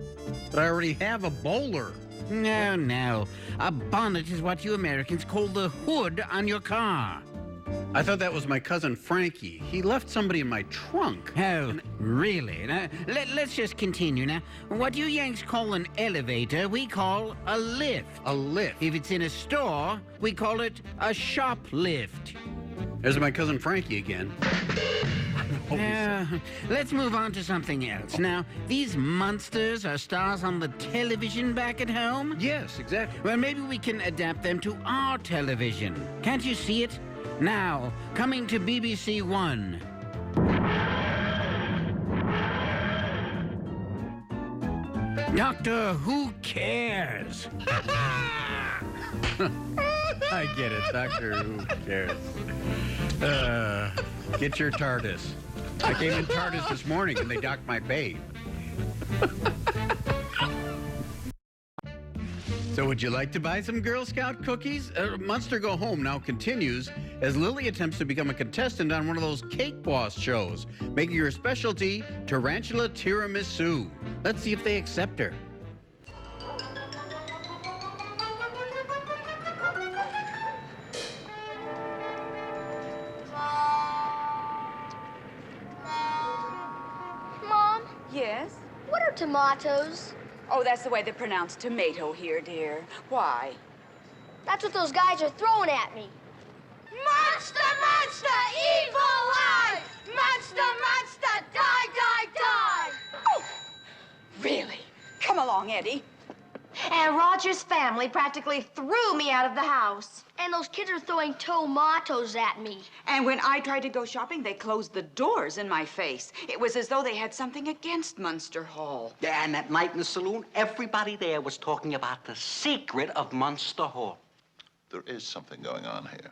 But I already have a bowler. No. A bonnet is what you Americans call the hood on your car. I thought that was my cousin Frankie. He left somebody in my trunk. Oh, really? Now, let's just continue. Now, what you Yanks call an elevator, we call a lift. A lift? If it's in a store, we call it a shoplift. There's my cousin Frankie again. Let's move on to something else. Now, these monsters are stars on the television back at home? Yes, exactly. Well, maybe we can adapt them to our television. Can't you see it? Now, coming to BBC One. Doctor Who Cares? I get it, Doctor Who Cares. Get your TARDIS. I came in TARDIS this morning and they docked my babe. So would you like to buy some Girl Scout cookies? Munster Go Home now continues as Lily attempts to become a contestant on one of those Cake Boss shows, making her specialty Tarantula Tiramisu. Let's see if they accept her. Mom, Yes? what are tomatoes? Oh, that's the way they pronounce tomato here, dear. Why? That's what those guys are throwing at me. Monster, monster, evil eye! Monster, monster, die, die, die! Oh, really? Come along, Eddie. And Roger's family practically threw me out of the house. And those kids are throwing tomatoes at me. And when I tried to go shopping, they closed the doors in my face. It was as though they had something against Munster Hall. Yeah, and that night in the saloon, everybody there was talking about the secret of Munster Hall. There is something going on here.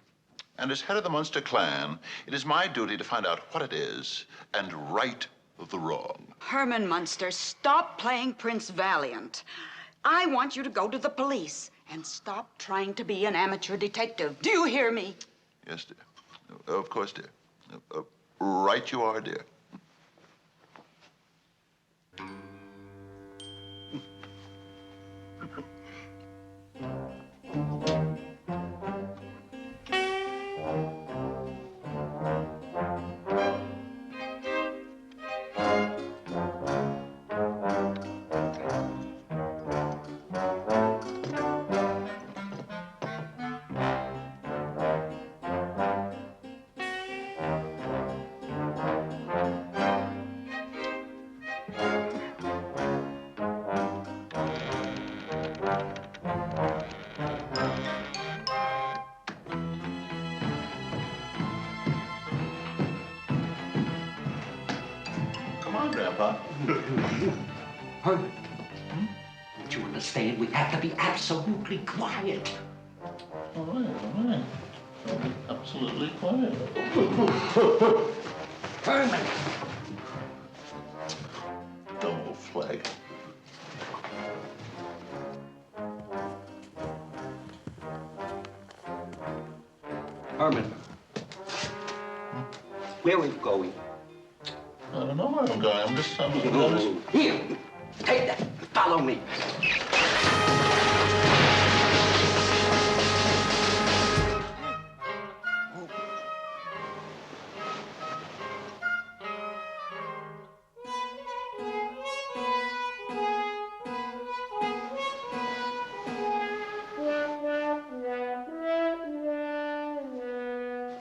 And as head of the Munster clan, it is my duty to find out what it is and right the wrong. Herman Munster, stop playing Prince Valiant. I want you to go to the police and stop trying to be an amateur detective. Do you hear me? Yes, dear. Of course, dear. Right you are, dear. Come on, Grandpa. Herman, don't you understand? We have to be absolutely quiet. All right. Absolutely quiet. Herman! Dumb old flag. Herman, where are you going? I don't know where I'm going. I'm just... Here, take that. Follow me.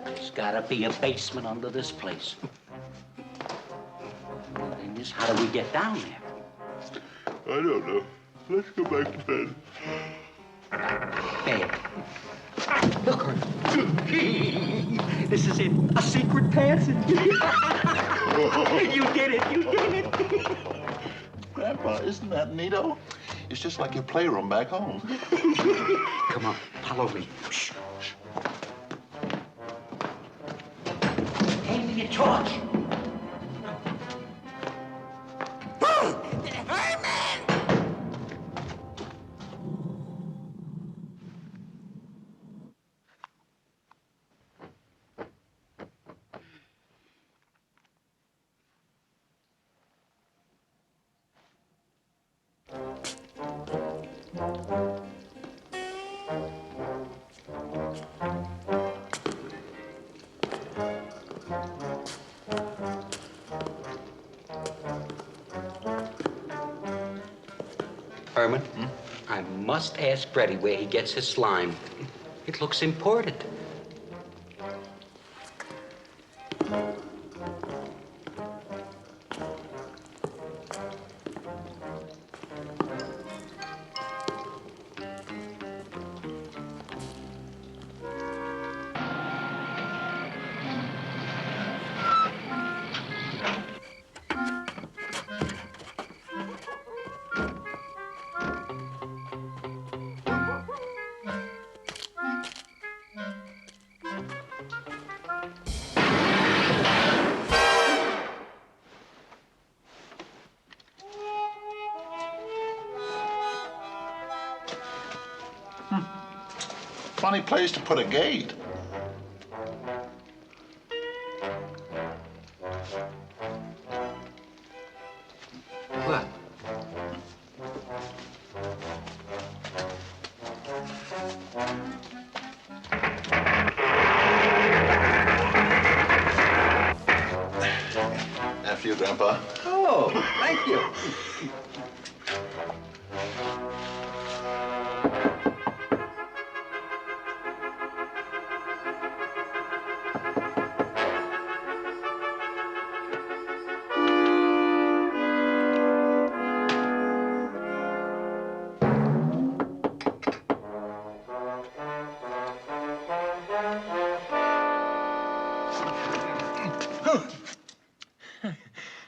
There's gotta be a basement under this place. And this, how do we get down there? I don't know. Let's go back to bed. Bed. Look, Herman. This is it. A secret passage. You did it. You did it. Grandpa, isn't that neato? It's just like your playroom back home. Come on, follow me. Shh. Hand me your torch. Herman, I must ask Freddie where he gets his slime. It looks imported. Funny place to put a gate. What? After you, Grandpa. Oh, thank you.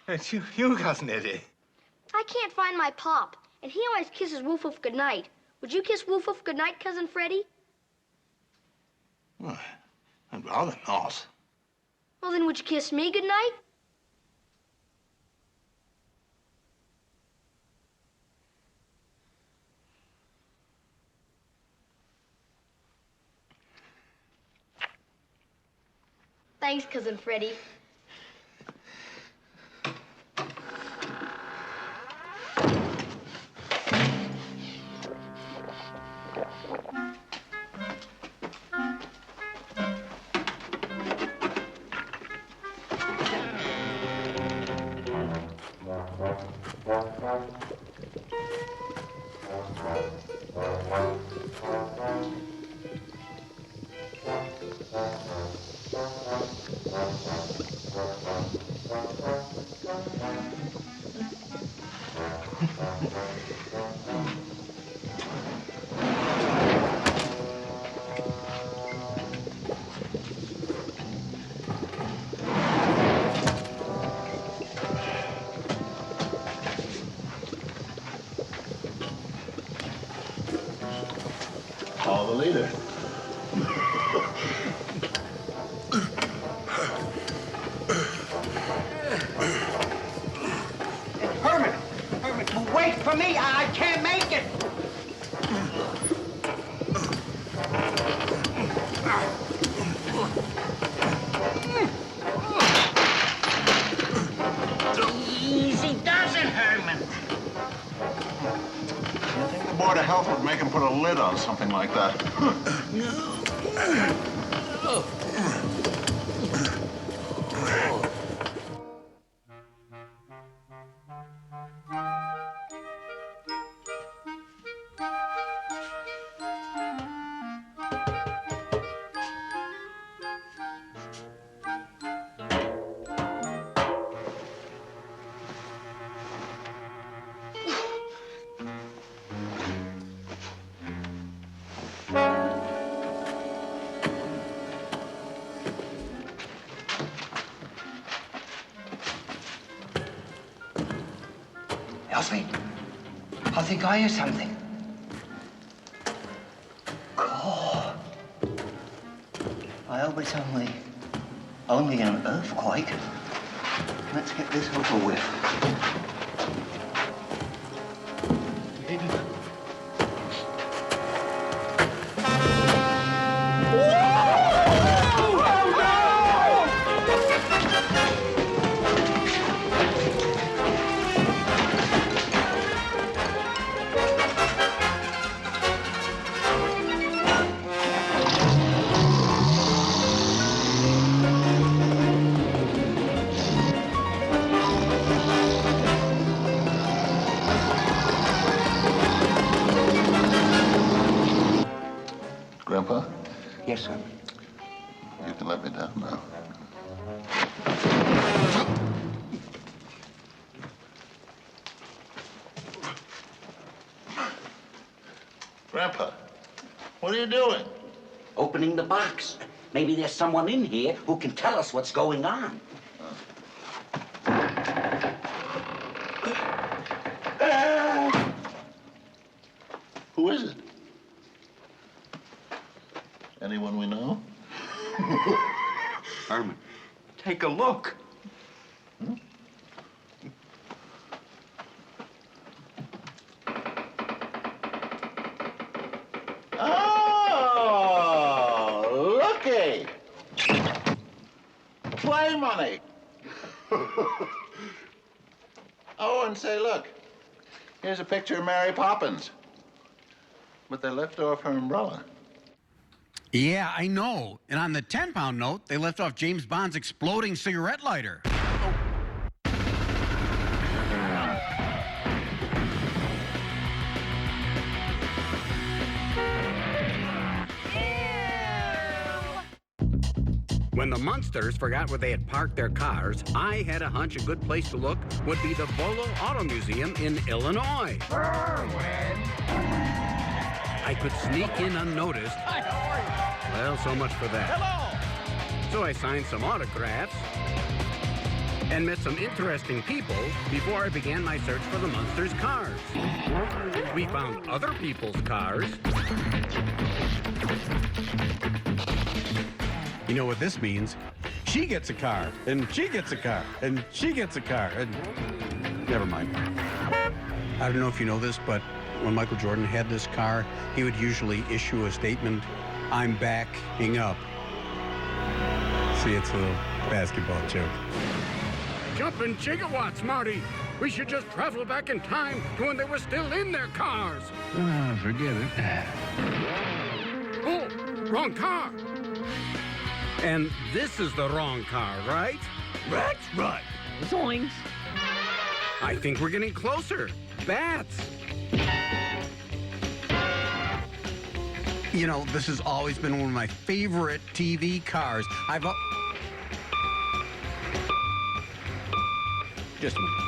It's you, Cousin Eddie. I can't find my pop, and he always kisses Woof Woof goodnight. Would you kiss Woof Woof goodnight, Cousin Freddie? Well, I'd rather not. Well, then would you kiss me goodnight? Thanks, Cousin Freddie. Call the leader. Herman, wait for me. I can't make it. Easy does it, Herman. I think the Board of Health would make him put a lid on something like that. Elsie, I think I hear something. God. I hope it's only an earthquake. Let's get this over with. Grandpa, Yes, sir. you can let me down now. Grandpa, what are you doing? Opening the box. Maybe there's someone in here who can tell us what's going on. Who is it? Anyone we know? Herman, take a look. Oh! play money. Oh, and say, look. Here's a picture of Mary Poppins. But they left off her umbrella. Yeah, I know. And on the 10-pound note, they left off James Bond's exploding cigarette lighter. When the Munsters forgot where they had parked their cars, I had a hunch a good place to look would be the Bolo Auto Museum in Illinois. I could sneak in unnoticed. Hi, how are you? Well, so much for that. Hello! So I signed some autographs and met some interesting people before I began my search for the Munsters' cars. We found other people's cars. You know what this means? She gets a car, and she gets a car, and she gets a car, and never mind. I don't know if you know this, but when Michael Jordan had this car, he would usually issue a statement, "I'm backing up." See, it's a little basketball joke. Jumping gigawatts, Marty. We should just travel back in time to when they were still in their cars. Forget it. Oh, wrong car. And this is the wrong car, right? That's right. Zoinks. I think we're getting closer. Bats. You know, this has always been one of my favorite TV cars. Just a minute.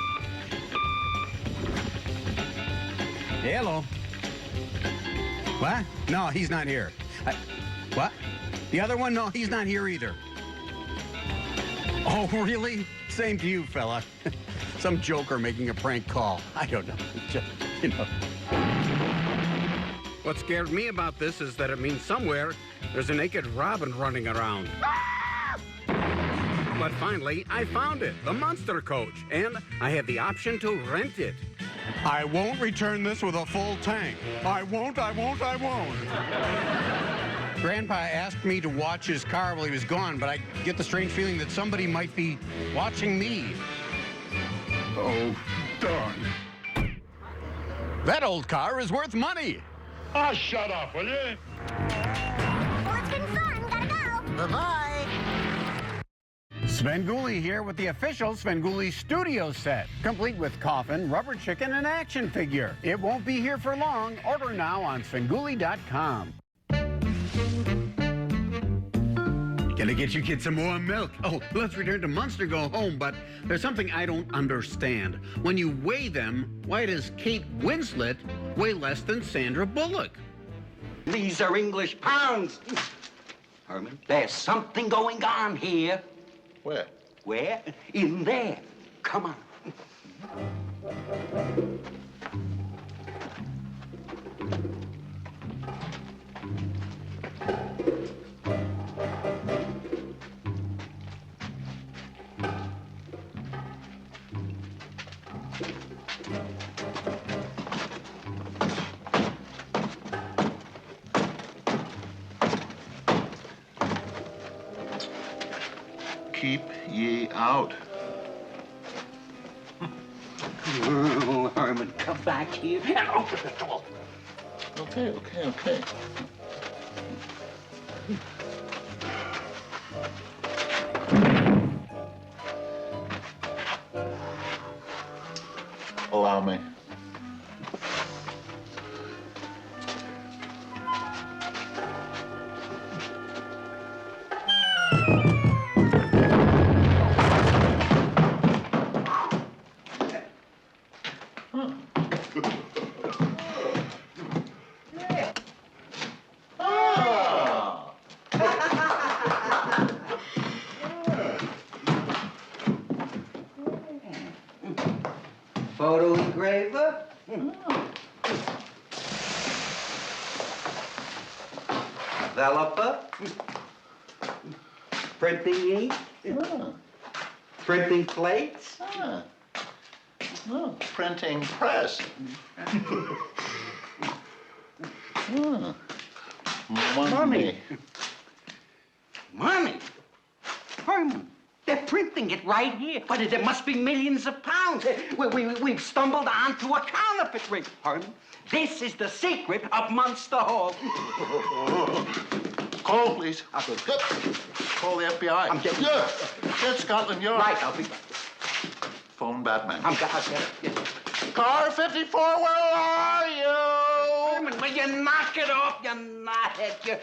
Hello. What? No, he's not here. What? The other one? No, he's not here either. Oh, really? Same to you, fella. Some joker making a prank call. I don't know. Just, you know. What scared me about this is that it means somewhere there's a naked robin running around. But finally, I found it, the Munster coach, and I had the option to rent it. I won't return this with a full tank. I won't. Grandpa asked me to watch his car while he was gone, but I get the strange feeling that somebody might be watching me. Oh, darn. That old car is worth money. Oh, shut up, will you? Well, it's been fun. Gotta go. Bye-bye. Svengoolie here with the official Svengoolie studio set, complete with coffin, rubber chicken, and action figure. It won't be here for long. Order now on Svengoolie.com. Gonna get you kids some more milk. Oh, let's return to Munster Go Home, but there's something I don't understand. When you weigh them, why does Kate Winslet weigh less than Sandra Bullock? These are English pounds. Herman, there's something going on here. Where? Where? In there. Come on. Keep ye out. Oh, Herman, come back here and open the door. Okay. Allow me. Photo engraver. Developer. Printing ink. Printing plates. Printing press. Money. Money? Herman, they're shipping it right here. But there must be millions of pounds. We've stumbled onto a counterfeit ring. Herman, this is the secret of Munster Hall. Call, please. I'll go. Call the FBI. I'm getting... Get Scotland Yard. Right, I'll be... Phone Batman. I'll get it. Car 54, where are you? Herman, will you knock it off, you knothead?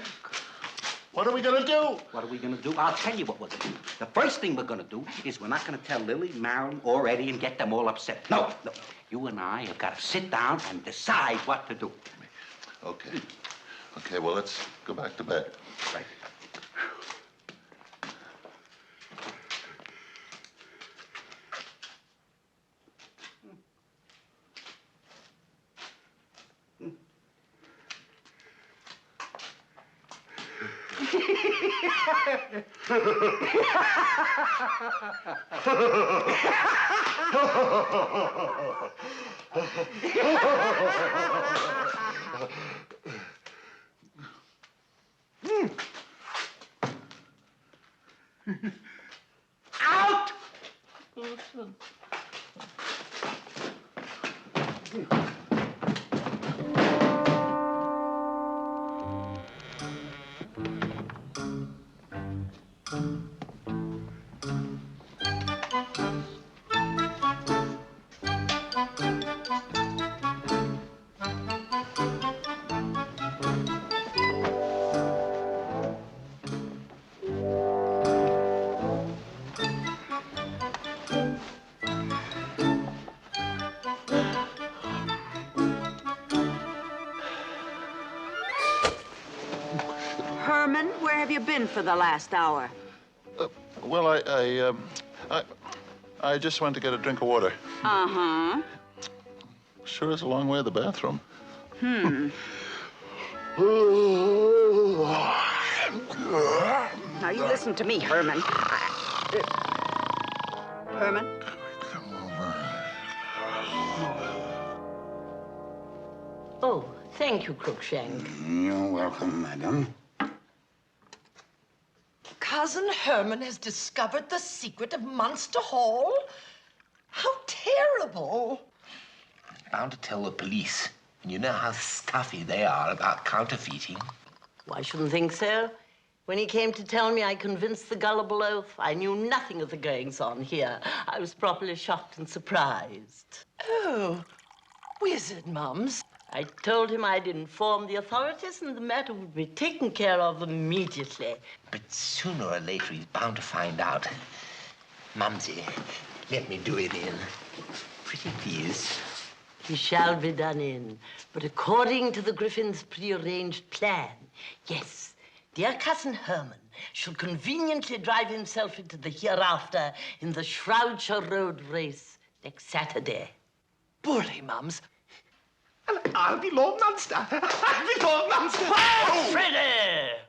What are we gonna do? What are we gonna do? I'll tell you what we're gonna do. The first thing we're gonna do is we're not gonna tell Lily, Marilyn, or Eddie and get them all upset. No. You and I have got to sit down and decide what to do. Okay. Okay, well, let's go back to bed. Right. Out! Herman, where have you been for the last hour? Well, I just went to get a drink of water. Uh-huh. Sure is a long way to the bathroom. Now, you listen to me, Herman. Herman? Oh, thank you, Crookshank. You're welcome, madam. Cousin Herman has discovered the secret of Munster Hall? How terrible. Bound to tell the police. And you know how stuffy they are about counterfeiting. Well, I shouldn't think so. When he came to tell me I convinced the gullible oaf, I knew nothing of the goings-on here. I was properly shocked and surprised. Oh, wizard, Mums. I told him I'd inform the authorities and the matter would be taken care of immediately. But sooner or later, he's bound to find out. Mumsy, let me do it in. Pretty please. He shall be done in, but according to the Griffin's prearranged plan. Yes, dear Cousin Herman shall conveniently drive himself into the hereafter in the Shroudshire Road race next Saturday. Bully, Mums. And I'll be Lord Munster. I'll be Lord Munster. Oh, Freddie!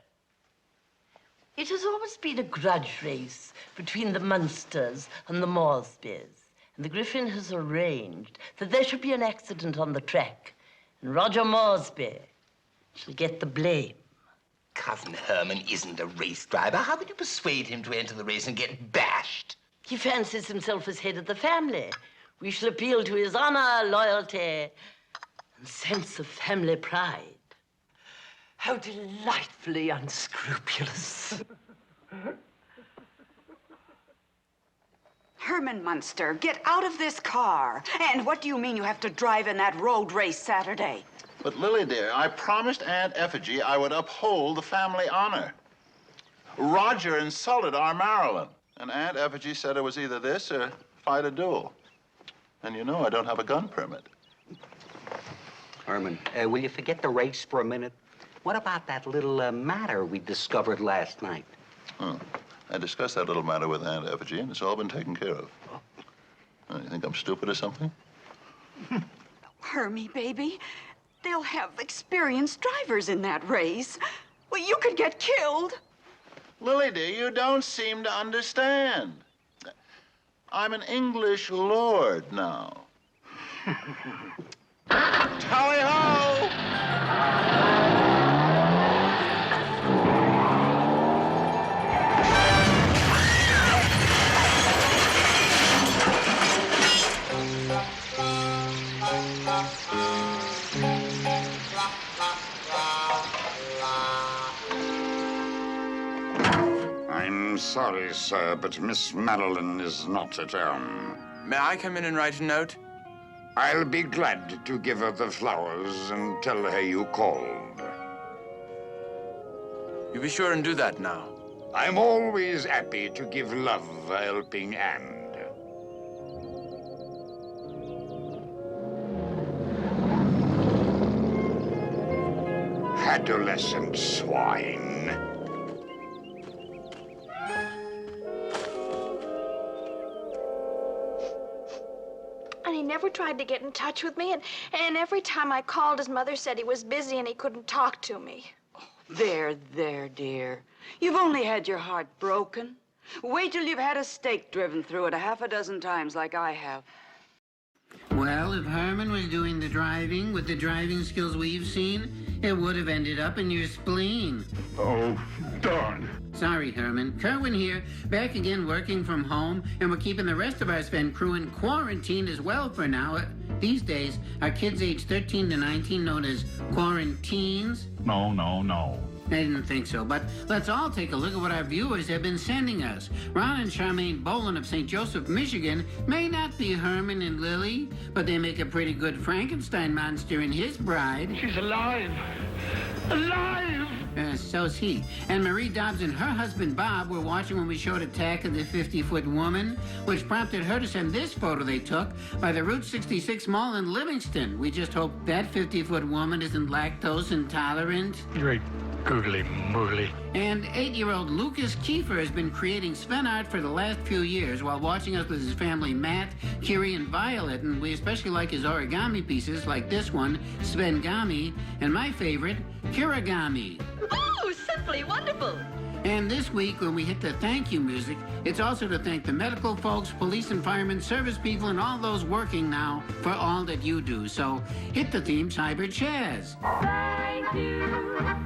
It has always been a grudge race between the Munsters and the Moresbys. And the Griffin has arranged that there should be an accident on the track. And Roger Moresby shall get the blame. Cousin Herman isn't a race driver. How could you persuade him to enter the race and get bashed? He fancies himself as head of the family. We shall appeal to his honor, loyalty, and sense of family pride. How delightfully unscrupulous. Herman Munster, get out of this car. And what do you mean you have to drive in that road race Saturday? But, Lily, dear, I promised Aunt Effigy I would uphold the family honor. Roger insulted our Marilyn, and Aunt Effigy said it was either this or fight a duel. And you know I don't have a gun permit. Herman, will you forget the race for a minute? What about that little matter we discovered last night? I discussed that little matter with Aunt Effigy, and it's all been taken care of. You think I'm stupid or something? Hermie, baby, they'll have experienced drivers in that race. Well, you could get killed. Lily, dear, you don't seem to understand. I'm an English lord now. Tally-ho! sorry, sir, but Miss Madeline is not at home. May I come in and write a note? I'll be glad to give her the flowers and tell her you called. You be sure and do that now. I'm always happy to give love a helping hand. Adolescent swine. And he never tried to get in touch with me, and every time I called, his mother said he was busy and he couldn't talk to me. There, dear. You've only had your heart broken. Wait till you've had a stake driven through it 6 times like I have. Well, if Herman was doing the driving with the driving skills we've seen, it would have ended up in your spleen. Oh, darn. Sorry, Herman. Kerwin here, back again working from home, and we're keeping the rest of our Sven crew in quarantine as well for now. These days, our kids aged 13 to 19 known as quarantines. No. I didn't think so, but let's all take a look at what our viewers have been sending us. Ron and Charmaine Boland of St. Joseph, Michigan may not be Herman and Lily, but they make a pretty good Frankenstein monster in his bride. She's alive. Alive! So's he. And Marie Dobbs and her husband Bob were watching when we showed Attack of the 50-Foot Woman, which prompted her to send this photo they took by the Route 66 Mall in Livingston. We just hope that 50-foot woman isn't lactose intolerant. Great googly moogly. And 8-year-old Lucas Kiefer has been creating Sven art for the last few years while watching us with his family Matt, Kiri, and Violet, and we especially like his origami pieces like this one, Svengami, and my favorite, Kirigami. Oh, simply wonderful. And this week, when we hit the thank you music, it's also to thank the medical folks, police and firemen, service people, and all those working now for all that you do. So hit the theme, Cyber Chaz. Thank you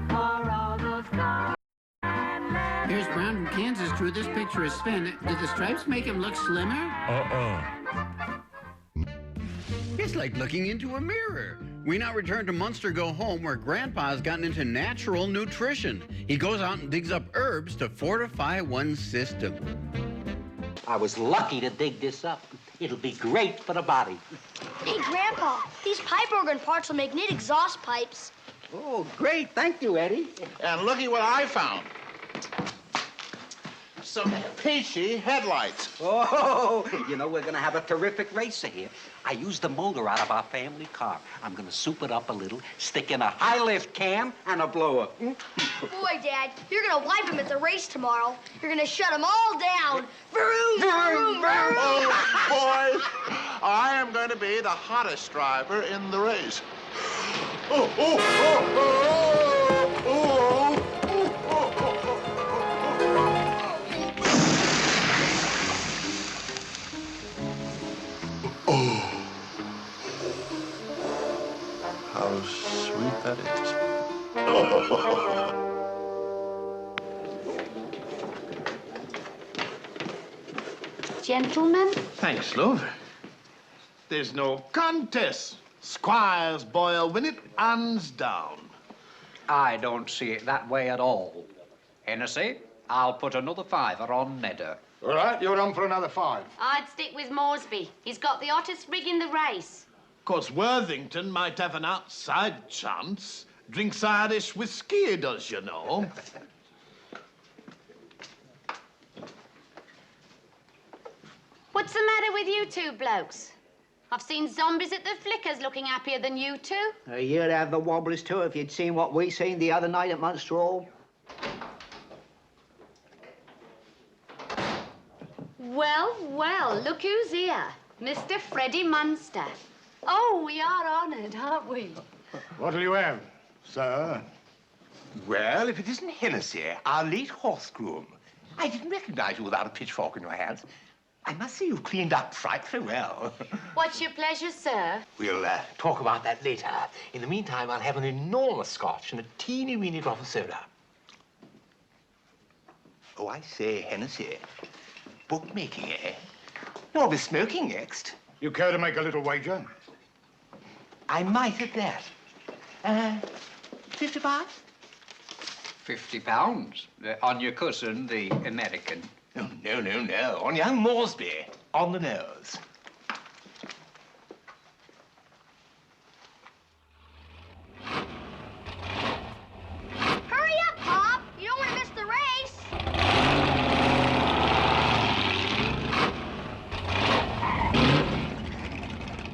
for all those cars. Here's Brown from Kansas drew this picture of Sven. Did the stripes make him look slimmer? It's like looking into a mirror. We now return to Munster Go Home, where Grandpa's gotten into natural nutrition. He goes out and digs up herbs to fortify one's system. I was lucky to dig this up. It'll be great for the body. Hey, Grandpa, these pipe organ parts will make neat exhaust pipes. Oh, great. Thank you, Eddie. And looky what I found. Some peachy headlights. Oh, you know, we're going to have a terrific racer here. I used the motor out of our family car. I'm going to soup it up a little, stick in a high-lift cam and a blower. Boy, Dad, you're going to wipe them at the race tomorrow. You're going to shut them all down. Vroom, vroom, vroom. Oh, boys, I am going to be the hottest driver in the race. Oh, oh, oh, oh, oh, oh. How sweet that is. Gentlemen? Thanks, love. There's no contest. Squires Boyle win it, hands down. I don't see it that way at all. Hennessy, I'll put another $5 on Nedder. All right, you're on for another 5. I'd stick with Moresby. He's got the hottest rig in the race. Of course, Worthington might have an outside chance. Drinks Irish whiskey, he does, you know. What's the matter with you two blokes? I've seen zombies at the flickers looking happier than you two. You'd have the wobblers too if you'd seen what we seen the other night at Munster Hall. Well, well, look who's here. Mr. Freddie Munster. Oh, we are honoured, aren't we? What'll you have, sir? Well, if it isn't Hennessy, our late horse groom. I didn't recognize you without a pitchfork in your hands. I must say you've cleaned up frightfully well. What's your pleasure, sir? We'll talk about that later. In the meantime, I'll have an enormous scotch and a teeny-weeny drop of soda. Oh, I say, Hennessy. Bookmaking, eh? You'll be smoking next. You care to make a little wager? I might at that. 55? £50 on your cousin, the American. Oh, no, no, no. On young Moresby. On the nose. Hurry up, Pop! You don't want to miss the race.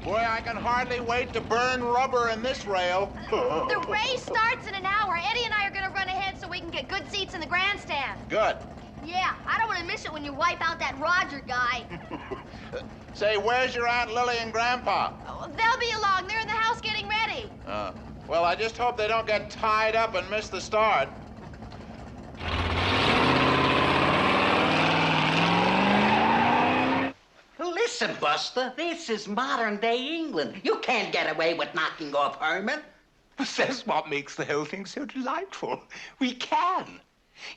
Boy, I can hardly wait to burn rubber in this rail. The race starts in an hour. Eddie and I are going to run ahead so we can get good seats in the grandstand. Good. Yeah, I don't want to miss it when you wipe out that Roger guy. Say, where's your Aunt Lily and Grandpa? They'll be along. They're in the house getting ready. Well, I just hope they don't get tied up and miss the start. Listen, Buster, this is modern-day England. You can't get away with knocking off Herman. That's what makes the whole thing so delightful. We can.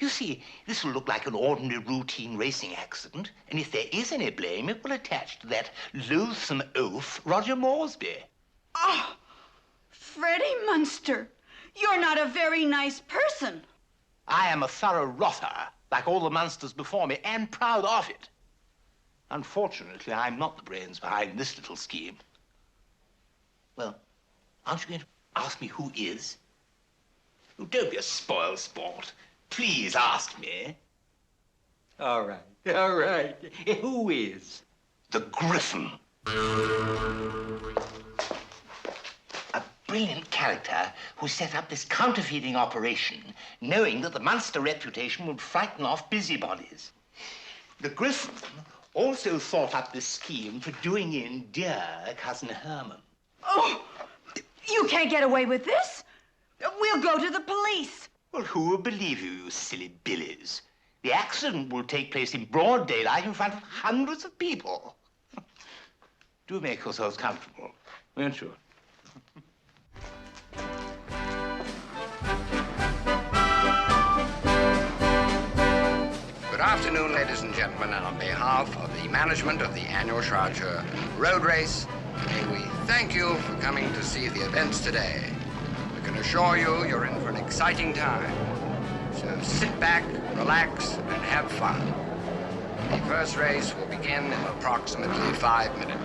You see, this will look like an ordinary routine racing accident, and if there is any blame, it will attach to that loathsome oaf, Roger Moresby. Oh, Freddie Munster, you're not a very nice person. I am a thorough rother, like all the Munsters before me, and proud of it. Unfortunately, I'm not the brains behind this little scheme. Well, aren't you going to ask me who is? Oh, don't be a spoil sport. Please ask me. All right. Who is? The Griffin. A brilliant character who set up this counterfeiting operation, knowing that the Munster reputation would frighten off busybodies. The Griffin also thought up this scheme for doing in dear Cousin Herman. Oh, you can't get away with this. We'll go to the police. Well, who will believe you, you silly billies? The accident will take place in broad daylight in front of hundreds of people. Do make yourselves comfortable, won't you? Good afternoon, ladies and gentlemen, and on behalf of the management of the annual Shropshire Road Race, may we thank you for coming to see the events today. We can assure you you're in for an exciting time. So sit back, relax, and have fun. The first race will begin in approximately 5 minutes.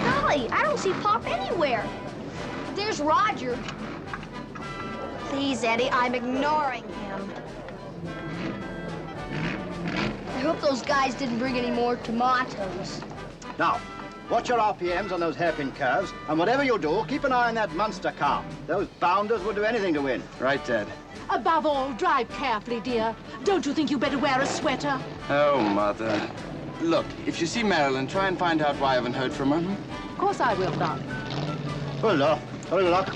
Golly, I don't see Pop anywhere. There's Roger. Please, Eddie, I'm ignoring him. I hope those guys didn't bring any more tomatoes. Now, watch your RPMs on those hairpin curves, and whatever you do, keep an eye on that Munster car. Those bounders would do anything to win. Right, Dad. Above all, drive carefully, dear. Don't you think you better wear a sweater? Oh, Mother. Look, if you see Marilyn, try and find out why I haven't heard from her. Of course I will, darling. Well, good luck.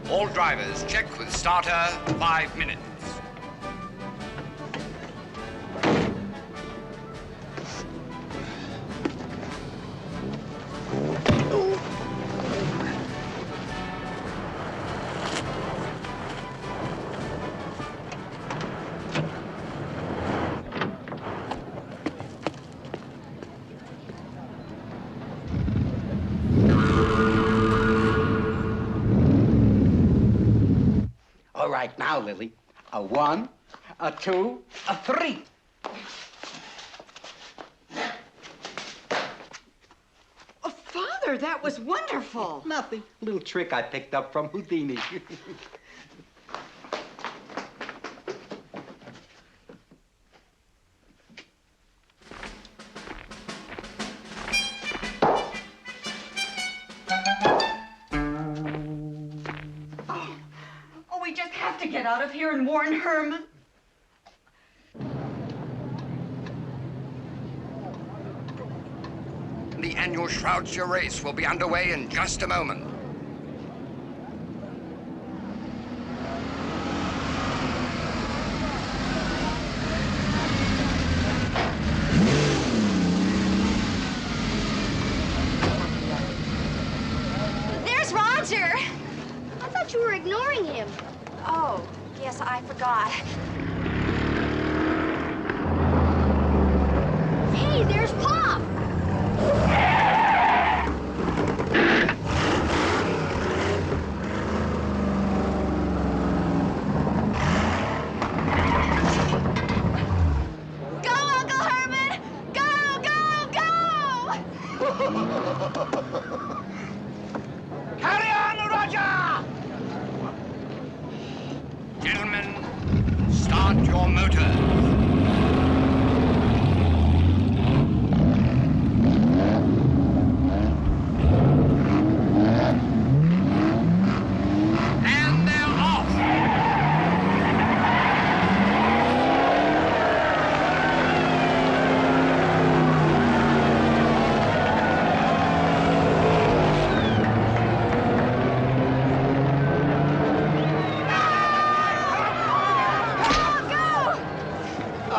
All drivers, check with starter, 5 minutes. All right, now, Lily. A 1, a 2, a 3. Oh, Father, that was wonderful. Nothing. A little trick I picked up from Houdini. Oh, we just have to get out of here and warn Herman. The annual Shropshire race will be underway in just a moment. There's Roger. I thought you were ignoring him. Oh, yes, I forgot.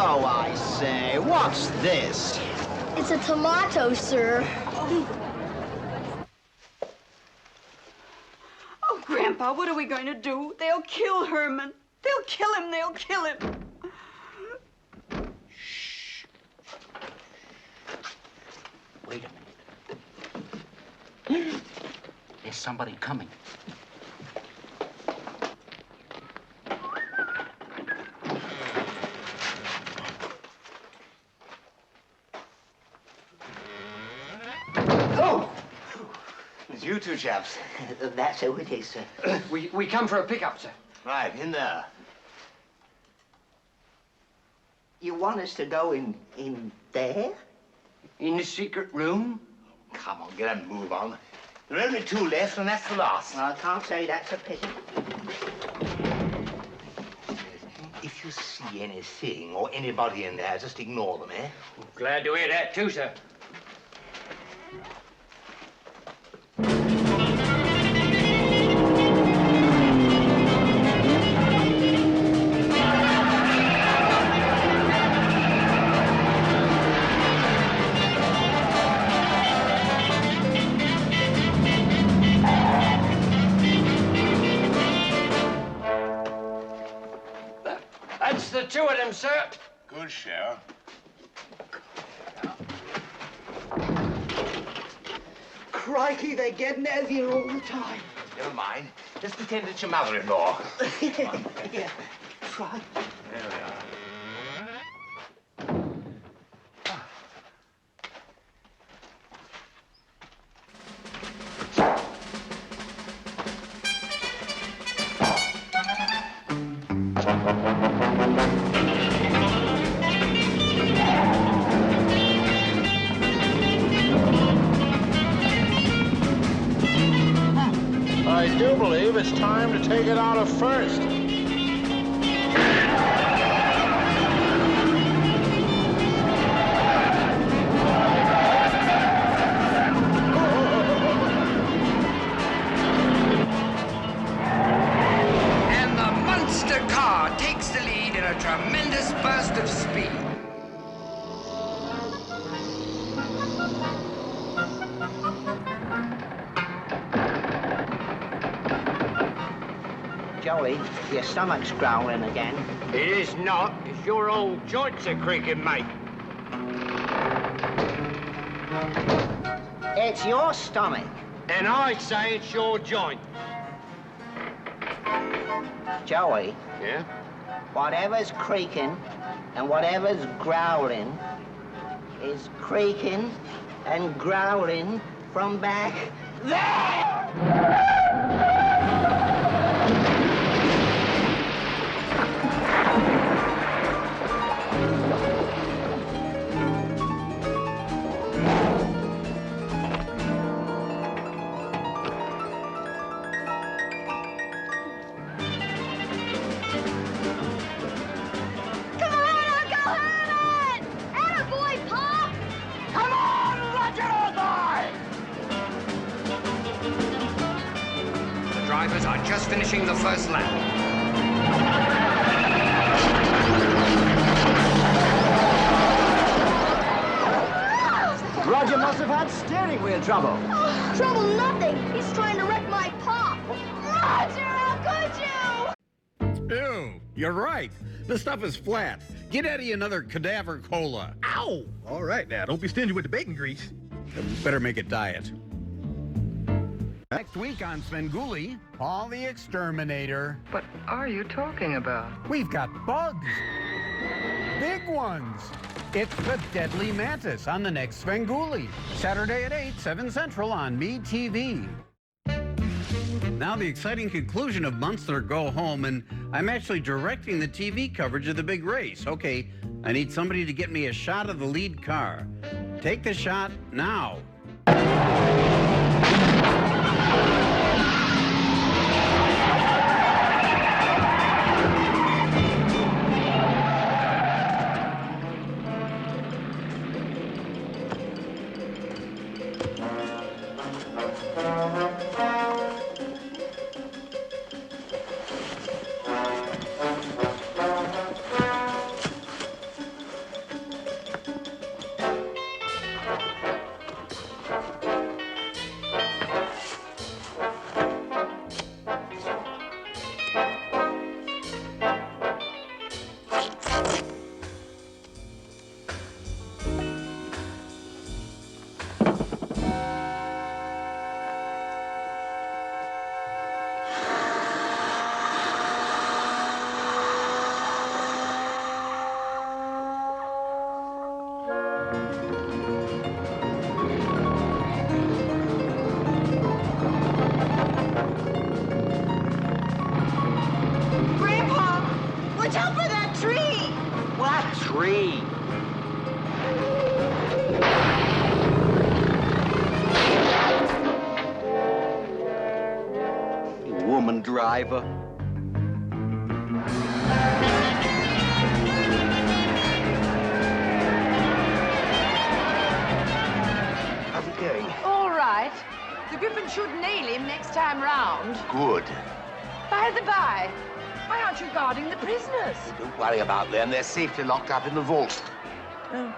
Oh, I say, what's this? It's a tomato, sir. Oh, Grandpa, what are we going to do? They'll kill Herman. They'll kill him. They'll kill him. Wait a minute. There's somebody coming. Oh! It's you two chaps. That's who it is, sir. We come for a pickup, sir. Right, in there. You want us to go in there? In the secret room? Come on, get a move on. There are only two left, and that's the last. I can't say that's a pity. If you see anything or anybody in there, just ignore them, eh? Glad to hear that, too, sir. That's the two of them, sir. Good, Sheriff. Crikey, they're getting heavier all the time. Never mind. Just pretend it's your mother-in-law. Yeah, try. There we are. I do believe it's time to take it out of first. And the Munster car takes the lead in a tremendous burst of speed. Joey, your stomach's growling again. It is not. It's your old joints are creaking, mate. It's your stomach. And I say it's your joint. Joey, Yeah? whatever's creaking and whatever's growling is creaking and growling from back there! Come on, Uncle Herman! Attaboy, Pop! Come on, Roger, boy! The drivers are just finishing the first lap. Roger must have had steering wheel trouble. Oh, trouble nothing. He's trying to wreck my Pop. Roger, how could you? Ew, you're right. The stuff is flat. Get Eddie another cadaver cola. Ow! All right, now, don't be stingy with the bacon grease. Better make it diet. Next week on Svengoolie, Paul the Exterminator. What are you talking about? We've got bugs. Big ones. It's the Deadly Mantis on the next Svengoolie. Saturday at 8, 7 Central on MeTV. Now the exciting conclusion of Munster Go Home, and I'm actually directing the TV coverage of the big race. Okay, I need somebody to get me a shot of the lead car. Take the shot now. tree. Woman driver. How's it going? All right. The Griffin should nail him next time round. Good. By the by, why aren't you guarding the prisoners? Don't worry about them. They're safely locked up in the vault. Oh.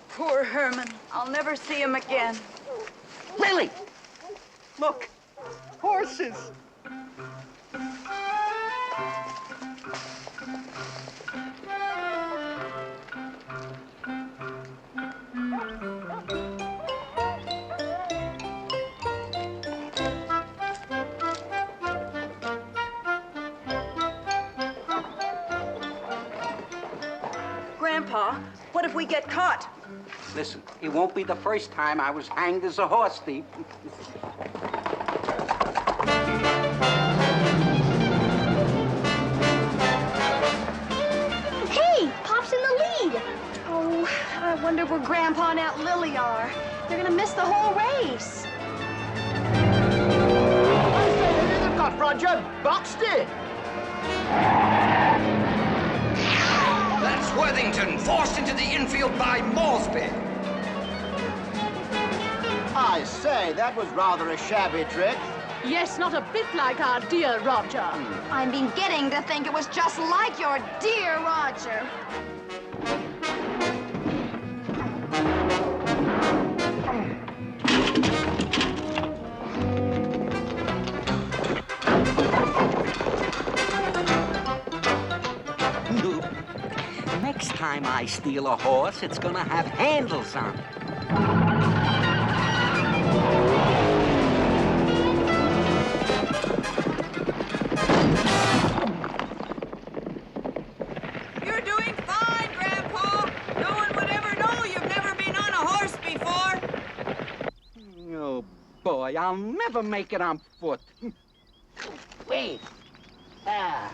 Poor Herman. I'll never see him again. Lily! Look, horses. Grandpa, what if we get caught? Listen, it won't be the first time I was hanged as a horse thief. Hey, Pop's in the lead. Oh, I wonder where Grandpa and Aunt Lily are. They're gonna miss the whole race. They've got Roger boxed in. That's Worthington, forced into the infield by Moresby. I say, that was rather a shabby trick. Yes, not a bit like our dear Roger. I'm beginning to think it was just like your dear Roger. Next time I steal a horse, it's gonna have handles on it. You're doing fine, Grandpa. No one would ever know you've never been on a horse before. Oh, boy, I'll never make it on foot. Wait. Ah.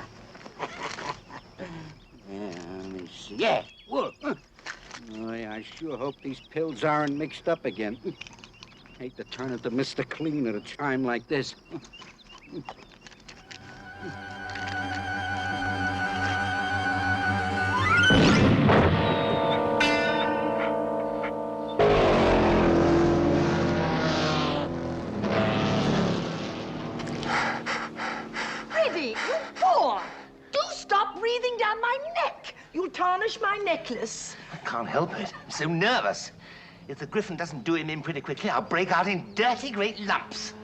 Yeah, let me see. Yeah, look. Boy, I sure hope these pills aren't mixed up again. Hate to turn into Mr. Clean at a time like this. Prithee, you fool! Do stop breathing down my neck. You'll tarnish my necklace. I can't help it. I'm so nervous. If the Griffin doesn't do him in pretty quickly, I'll break out in dirty great lumps.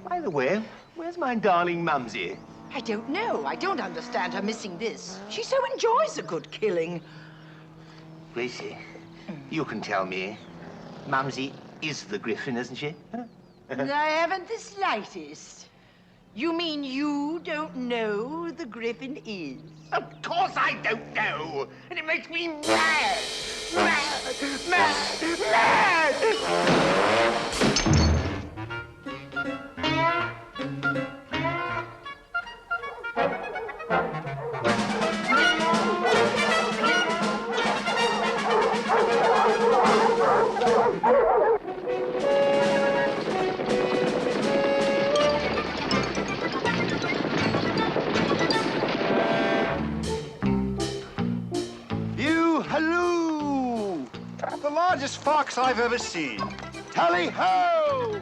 By the way, where's my darling Mumsy? I don't know. I don't understand her missing this. She so enjoys a good killing. Gracie, you can tell me. Mumsy is the Griffin, isn't she? Huh? I haven't the slightest. You mean you don't know who the Griffin is? Of course I don't know. And it makes me mad. Mad. Mad. Mad. Halloo! The largest fox I've ever seen. Tally-ho!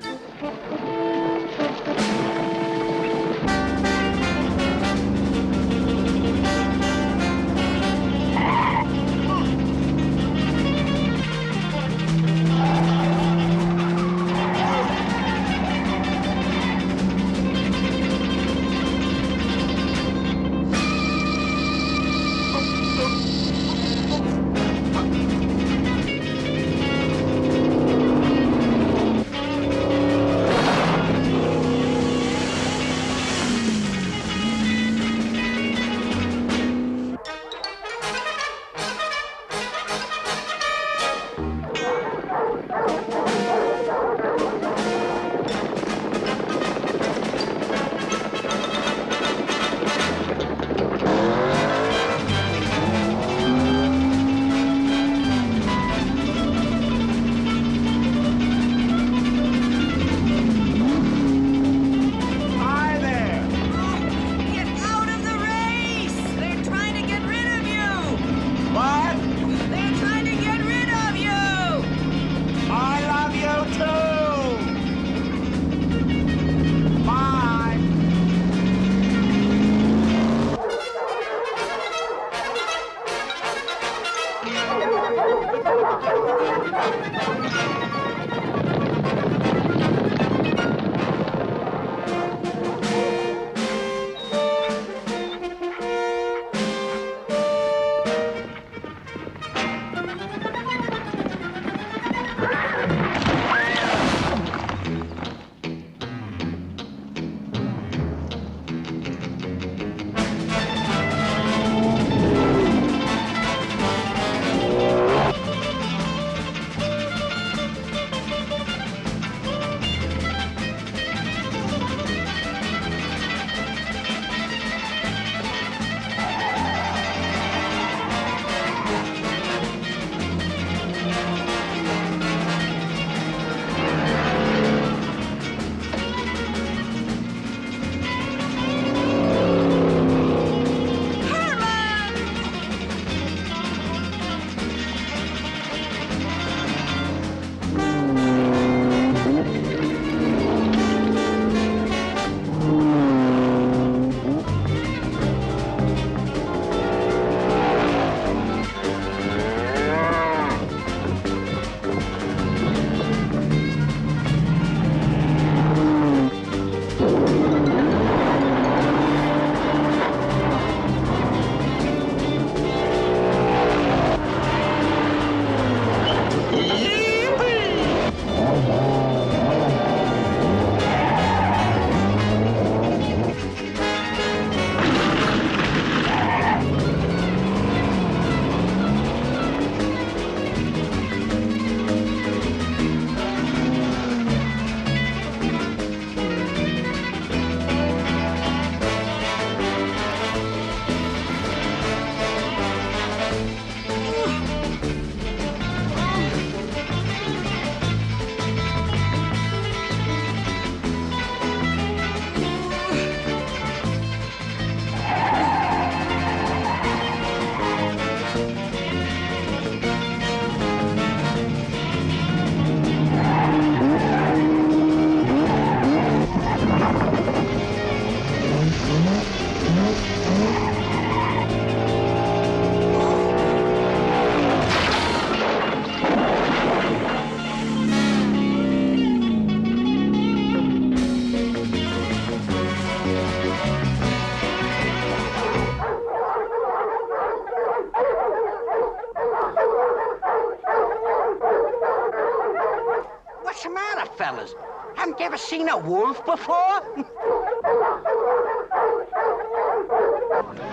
What's the matter, fellas? Haven't you ever seen a wolf before?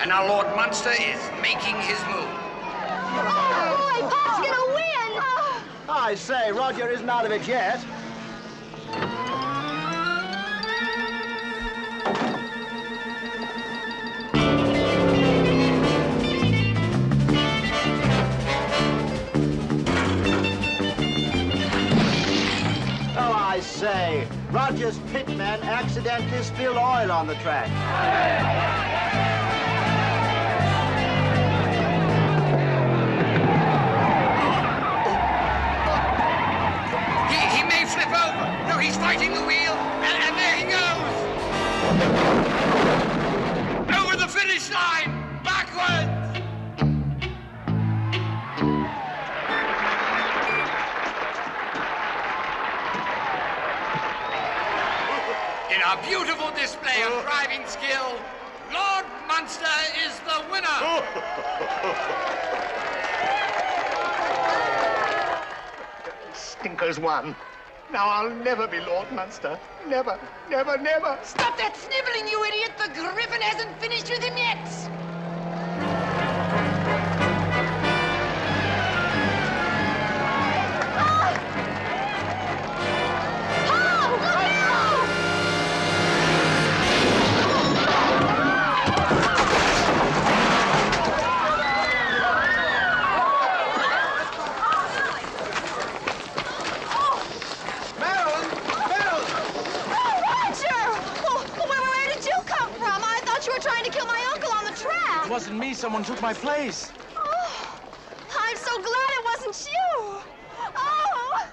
And now Lord Munster is making his move. Oh, boy, Pop's gonna win! I say, Roger isn't out of it yet. Oh, I say, Roger's pitman accidentally spilled oil on the track. He may flip over. No, he's fighting the wheel, and there he goes. Over the finish line, backwards. In a beautiful display of driving skill, Lord Munster is the winner. Stinkers won. Now I'll never be Lord Munster. Never, never, never. Stop that sniveling, you idiot! The Griffin hasn't finished with him yet! It wasn't me. Someone took my place. Oh, I'm so glad it wasn't you. Oh!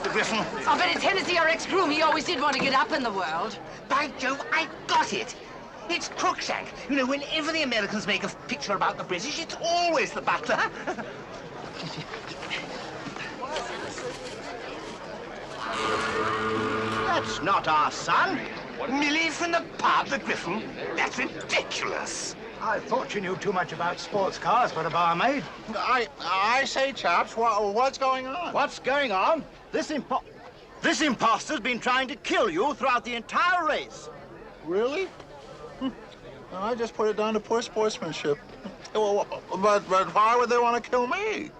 The Griffin. I bet it's Hennessy, our ex-groom. He always did want to get up in the world. By Jove, I got it. It's Crookshank. You know, whenever the Americans make a picture about the British, it's always the butler. That's not our son. Millie from the pub, the Griffin? That's ridiculous. I thought you knew too much about sports cars for a barmaid. I say, chaps, what's going on? What's going on? This imposter's been trying to kill you throughout the entire race. Really? Well, I just put it down to poor sportsmanship. But why would they want to kill me?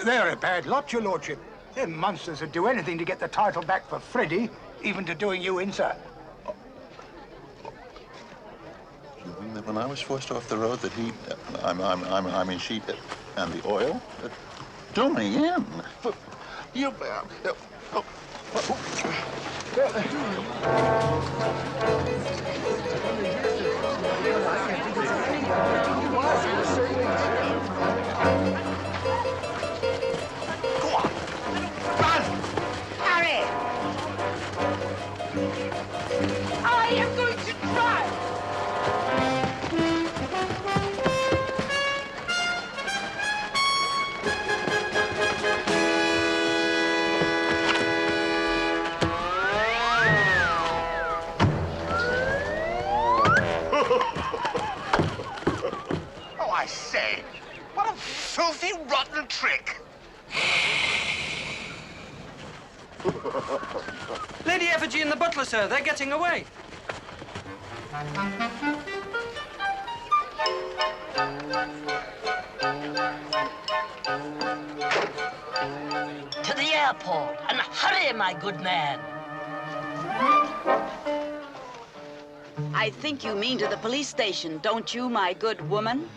They're a bad lot, your lordship. Them Munsters would do anything to get the title back for Freddie, even to doing you inside. You mean that when I was forced off the road that he, she, and the oil, do me in? You... Harry! I am going to try! Oh, I say, what a filthy, rotten trick! Lady Effigy and the butler, sir. They're getting away. To the airport, and hurry, my good man. I think you mean to the police station, don't you, my good woman?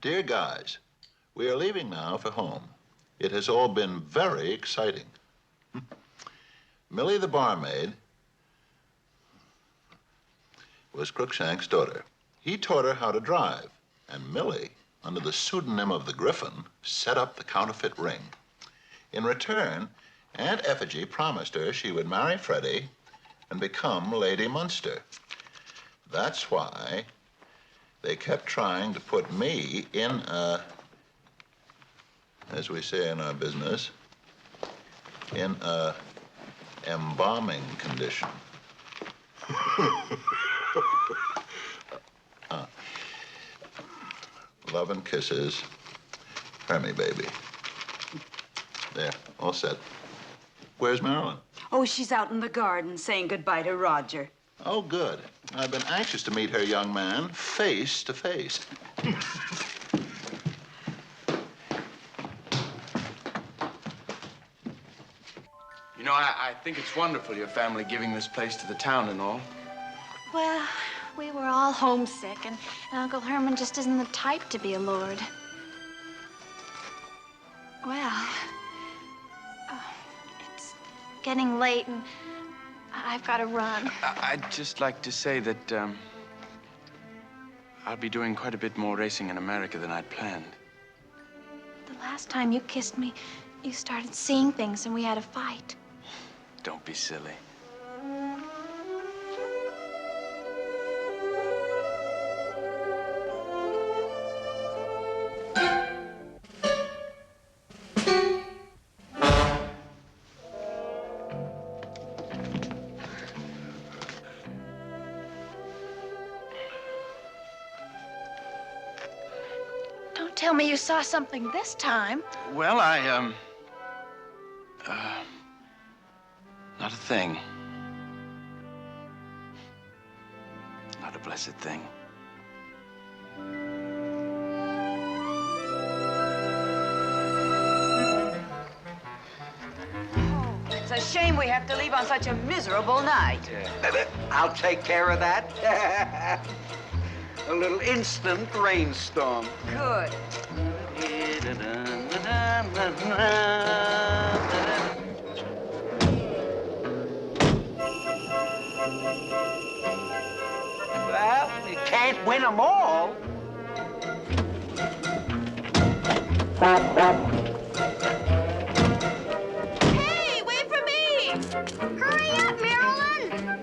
Dear guys, we are leaving now for home. It has all been very exciting. Millie the barmaid was Crookshank's daughter. He taught her how to drive, and Millie, under the pseudonym of the Griffin, set up the counterfeit ring. In return, Aunt Effigy promised her she would marry Freddie and become Lady Munster. That's why they kept trying to put me in a, as we say in our business, in a embalming condition. Love and kisses, Hermie baby. There, all set. Where's Marilyn? Oh, she's out in the garden saying goodbye to Roger. Oh, good. I've been anxious to meet her young man face to face. You know, I think it's wonderful, your family giving this place to the town and all. Well, we were all homesick, and Uncle Herman just isn't the type to be a lord. Well, it's getting late, and I've got to run. I'd just like to say that I'll be doing quite a bit more racing in America than I'd planned. The last time you kissed me, you started seeing things, and we had a fight. Don't be silly. Don't tell me you saw something this time. Well, not a thing. Not a blessed thing. It's a shame we have to leave on such a miserable night. I'll take care of that. A little instant rainstorm. Good. can't win them all. Hey, wait for me! Hurry up, Marilyn!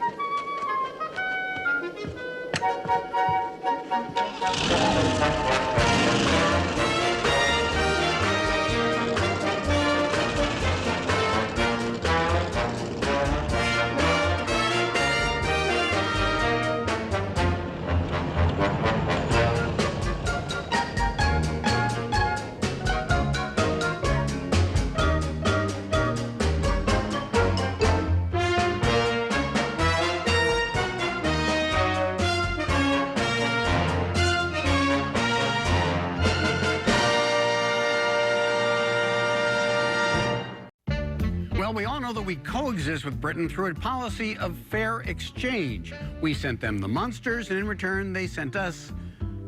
Well, we all know that we coexist with Britain through a policy of fair exchange. We sent them the Munsters, and in return, they sent us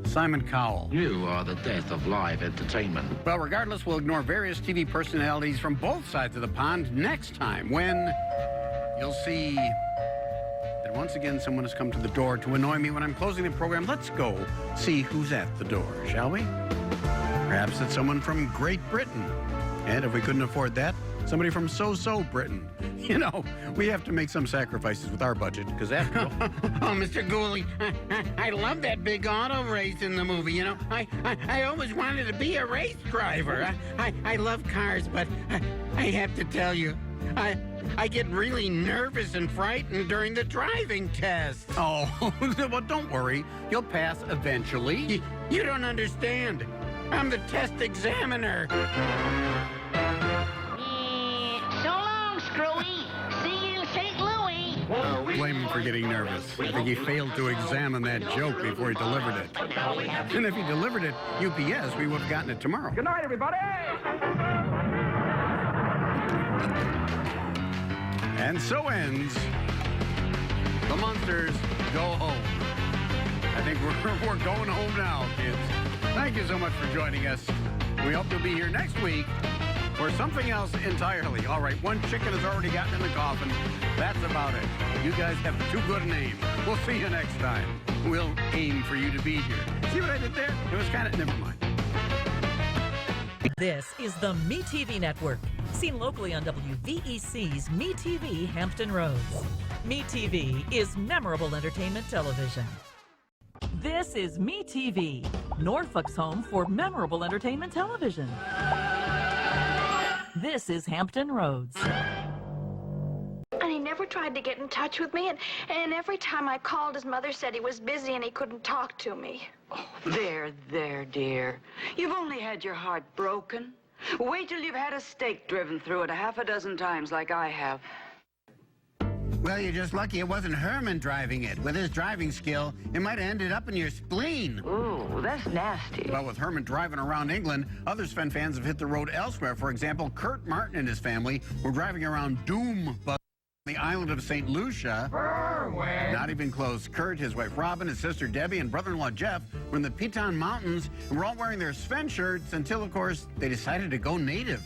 Simon Cowell. You are the death of live entertainment. Well, regardless, we'll ignore various TV personalities from both sides of the pond next time when you'll see that once again someone has come to the door to annoy me when I'm closing the program. Let's go see who's at the door, shall we? Perhaps it's someone from Great Britain. And if we couldn't afford that, somebody from so-so Britain. You know, we have to make some sacrifices with our budget, because after all... Oh, Mr. Gooley, I love that big auto race in the movie, you know. I always wanted to be a race driver. I love cars, but I have to tell you, I get really nervous and frightened during the driving test. Oh, well, don't worry. You'll pass eventually. You don't understand. I'm the test examiner. So long, Screwy. See you in St. Louis. Blame him for getting nervous. I think he failed to examine that joke before he delivered it. And if he delivered it UPS, we would have gotten it tomorrow. Good night, everybody. And so ends The Munsters Go Home. I think we're going home now, kids. Thank you so much for joining us. We hope you'll be here next week for something else entirely. All right, one chicken has already gotten in the coffin. That's about it. You guys have too good a name. We'll see you next time. We'll aim for you to be here. See what I did there? It was kind of... Never mind. This is the MeTV Network, seen locally on WVEC's MeTV Hampton Roads. MeTV is memorable entertainment television. This is MeTV, Norfolk's home for memorable entertainment television. This is Hampton Roads. And he never tried to get in touch with me, and every time I called, his mother said he was busy and he couldn't talk to me. There, dear. You've only had your heart broken. Wait till you've had a stake driven through it 6 times like I have. Well, you're just lucky it wasn't Herman driving it. With his driving skill, it might have ended up in your spleen. Ooh, that's nasty. Well, with Herman driving around England, other Sven fans have hit the road elsewhere. For example, Kurt Martin and his family were driving around Doom the island of St. Lucia. Not even close. Kurt, his wife Robin, his sister Debbie, and brother-in-law Jeff were in the Piton Mountains and were all wearing their Sven shirts until, of course, they decided to go native.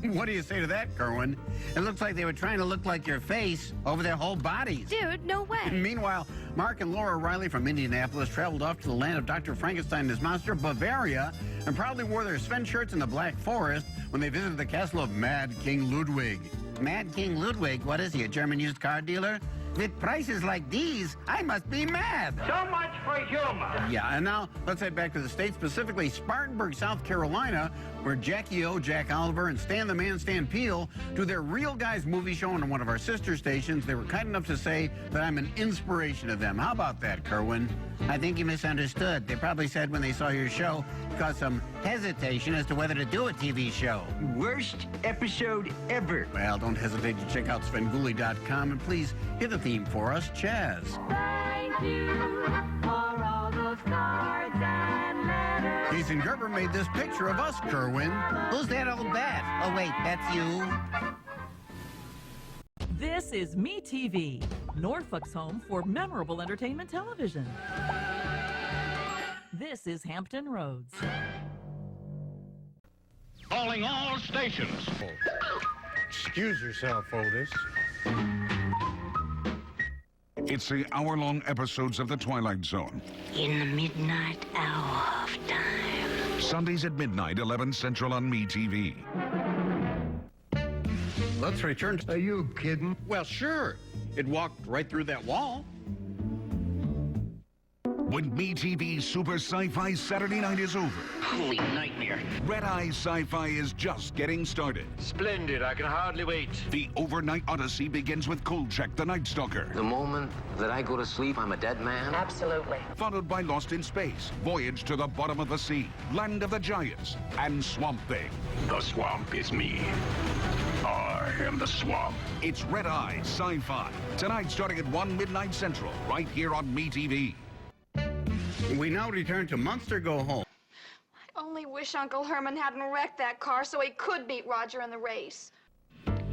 What do you say to that, Kerwin? It looks like they were trying to look like your face over their whole bodies. Dude, no way. Meanwhile, Mark and Laura Riley from Indianapolis traveled off to the land of Dr. Frankenstein and his monster, Bavaria, and proudly wore their Sven shirts in the Black Forest when they visited the castle of Mad King Ludwig. Mad King Ludwig? What is he, a German used car dealer? With prices like these, I must be mad. So much for humor. Yeah, and now let's head back to the States, specifically Spartanburg, South Carolina, where Jackie O, Jack Oliver, and Stan the Man, Stan Peele, do their Real Guys movie show on one of our sister stations. They were kind enough to say that I'm an inspiration to them. How about that, Kerwin? I think you misunderstood. They probably said when they saw your show, it caused some hesitation as to whether to do a TV show. Worst episode ever. Well, don't hesitate to check out Svengoolie.com, and please hit the theme for us, Chaz. Thank you for all those cards and letters. Jason Gerber made this picture of us, Kerwin. Who's that old bat? Oh, wait, that's you. This is MeTV, Norfolk's home for memorable entertainment television. This is Hampton Roads. Calling all stations. Excuse yourself, Otis. It's the hour-long episodes of The Twilight Zone. In the midnight hour of time. Sundays at midnight, 11 Central on MeTV. Let's return to... Are you kidding? Well, sure. It walked right through that wall. When MeTV's Super Sci-Fi Saturday night is over, Holy nightmare. Red Eye Sci-Fi is just getting started. Splendid. I can hardly wait. The overnight odyssey begins with Kolchak the Night Stalker. The moment that I go to sleep, I'm a dead man? Absolutely. Followed by Lost in Space, Voyage to the Bottom of the Sea, Land of the Giants, and Swamp Thing. The swamp is me. I am the swamp. It's Red Eye Sci-Fi. Tonight starting at 1 midnight Central, right here on MeTV. We now return to Munster Go Home. I only wish Uncle Herman hadn't wrecked that car so he could beat Roger in the race.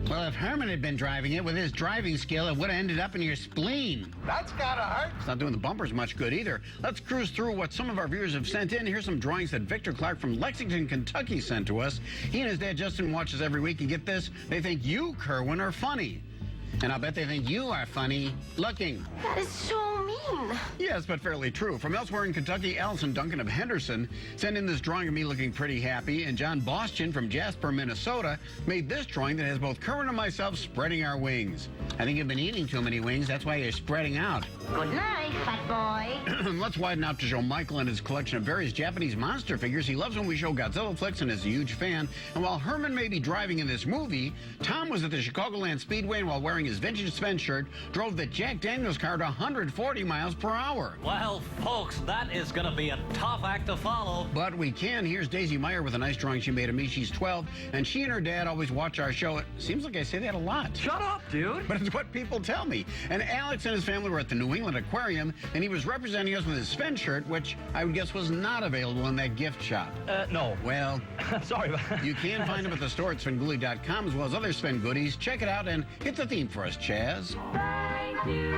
Well, if Herman had been driving it with his driving skill, it would have ended up in your spleen. That's gotta hurt. It's not doing the bumpers much good either. Let's cruise through what some of our viewers have sent in. Here's some drawings that Victor Clark from Lexington, Kentucky sent to us. He and his dad Justin watch us every week, and get this, they think you, Kerwin, are funny. And I'll bet they think you are funny looking. That is so mean. Yes, but fairly true. From elsewhere in Kentucky, Allison Duncan of Henderson sent in this drawing of me looking pretty happy, and John Bostian from Jasper, Minnesota made this drawing that has both Kerwin and myself spreading our wings. I think you've been eating too many wings. That's why you're spreading out. Good night, fat boy. Let's widen out to show Michael and his collection of various Japanese monster figures. He loves when we show Godzilla flicks and is a huge fan. And while Herman may be driving in this movie, Tom was at the Chicagoland Speedway, and while wearing his vintage Sven shirt, drove the Jack Daniels car to 140 miles per hour. Well, folks, that is going to be a tough act to follow. But we can. Here's Daisy Meyer with a nice drawing she made of me. She's 12, and she and her dad always watch our show. It seems like I say that a lot. Shut up, dude. But it's what people tell me. And Alex and his family were at the New England Aquarium, and he was representing us with his Sven shirt, which I would guess was not available in that gift shop. No. Well, sorry about that. You can find him at the store at SvenGully.com, as well as other Sven goodies. Check it out and hit the theme for us, Chaz. Thank you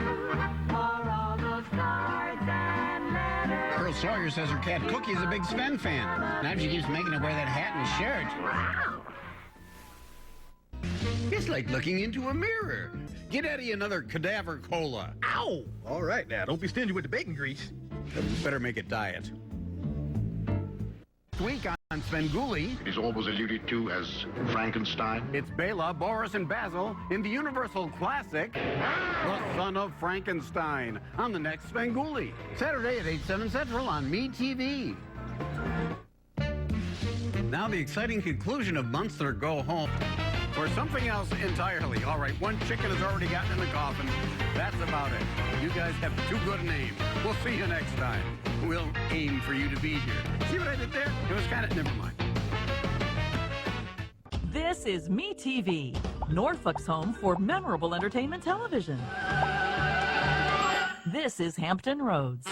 for all those cards and letters. Pearl Sawyer says her cat Cookie is a big Sven fan. Now she keeps making her wear that hat and shirt. It's like looking into a mirror. Get Eddie another cadaver cola. Ow! All right, now, don't be stingy with the bacon grease. Better make it diet. This week on Svengoolie, It is always alluded to as Frankenstein. it's Bela, Boris, and Basil in the Universal classic, The Son of Frankenstein, on the next Svengoolie. Saturday at 8, 7 Central on MeTV. Now the exciting conclusion of Munster Go Home. Or something else entirely. All right, one chicken has already gotten in the coffin. That's about it. You guys have too good a name. We'll see you next time. We'll aim for you to be here. See what I did there? It was kind of... Never mind. This is MeTV, Norfolk's home for memorable entertainment television. This is Hampton Roads.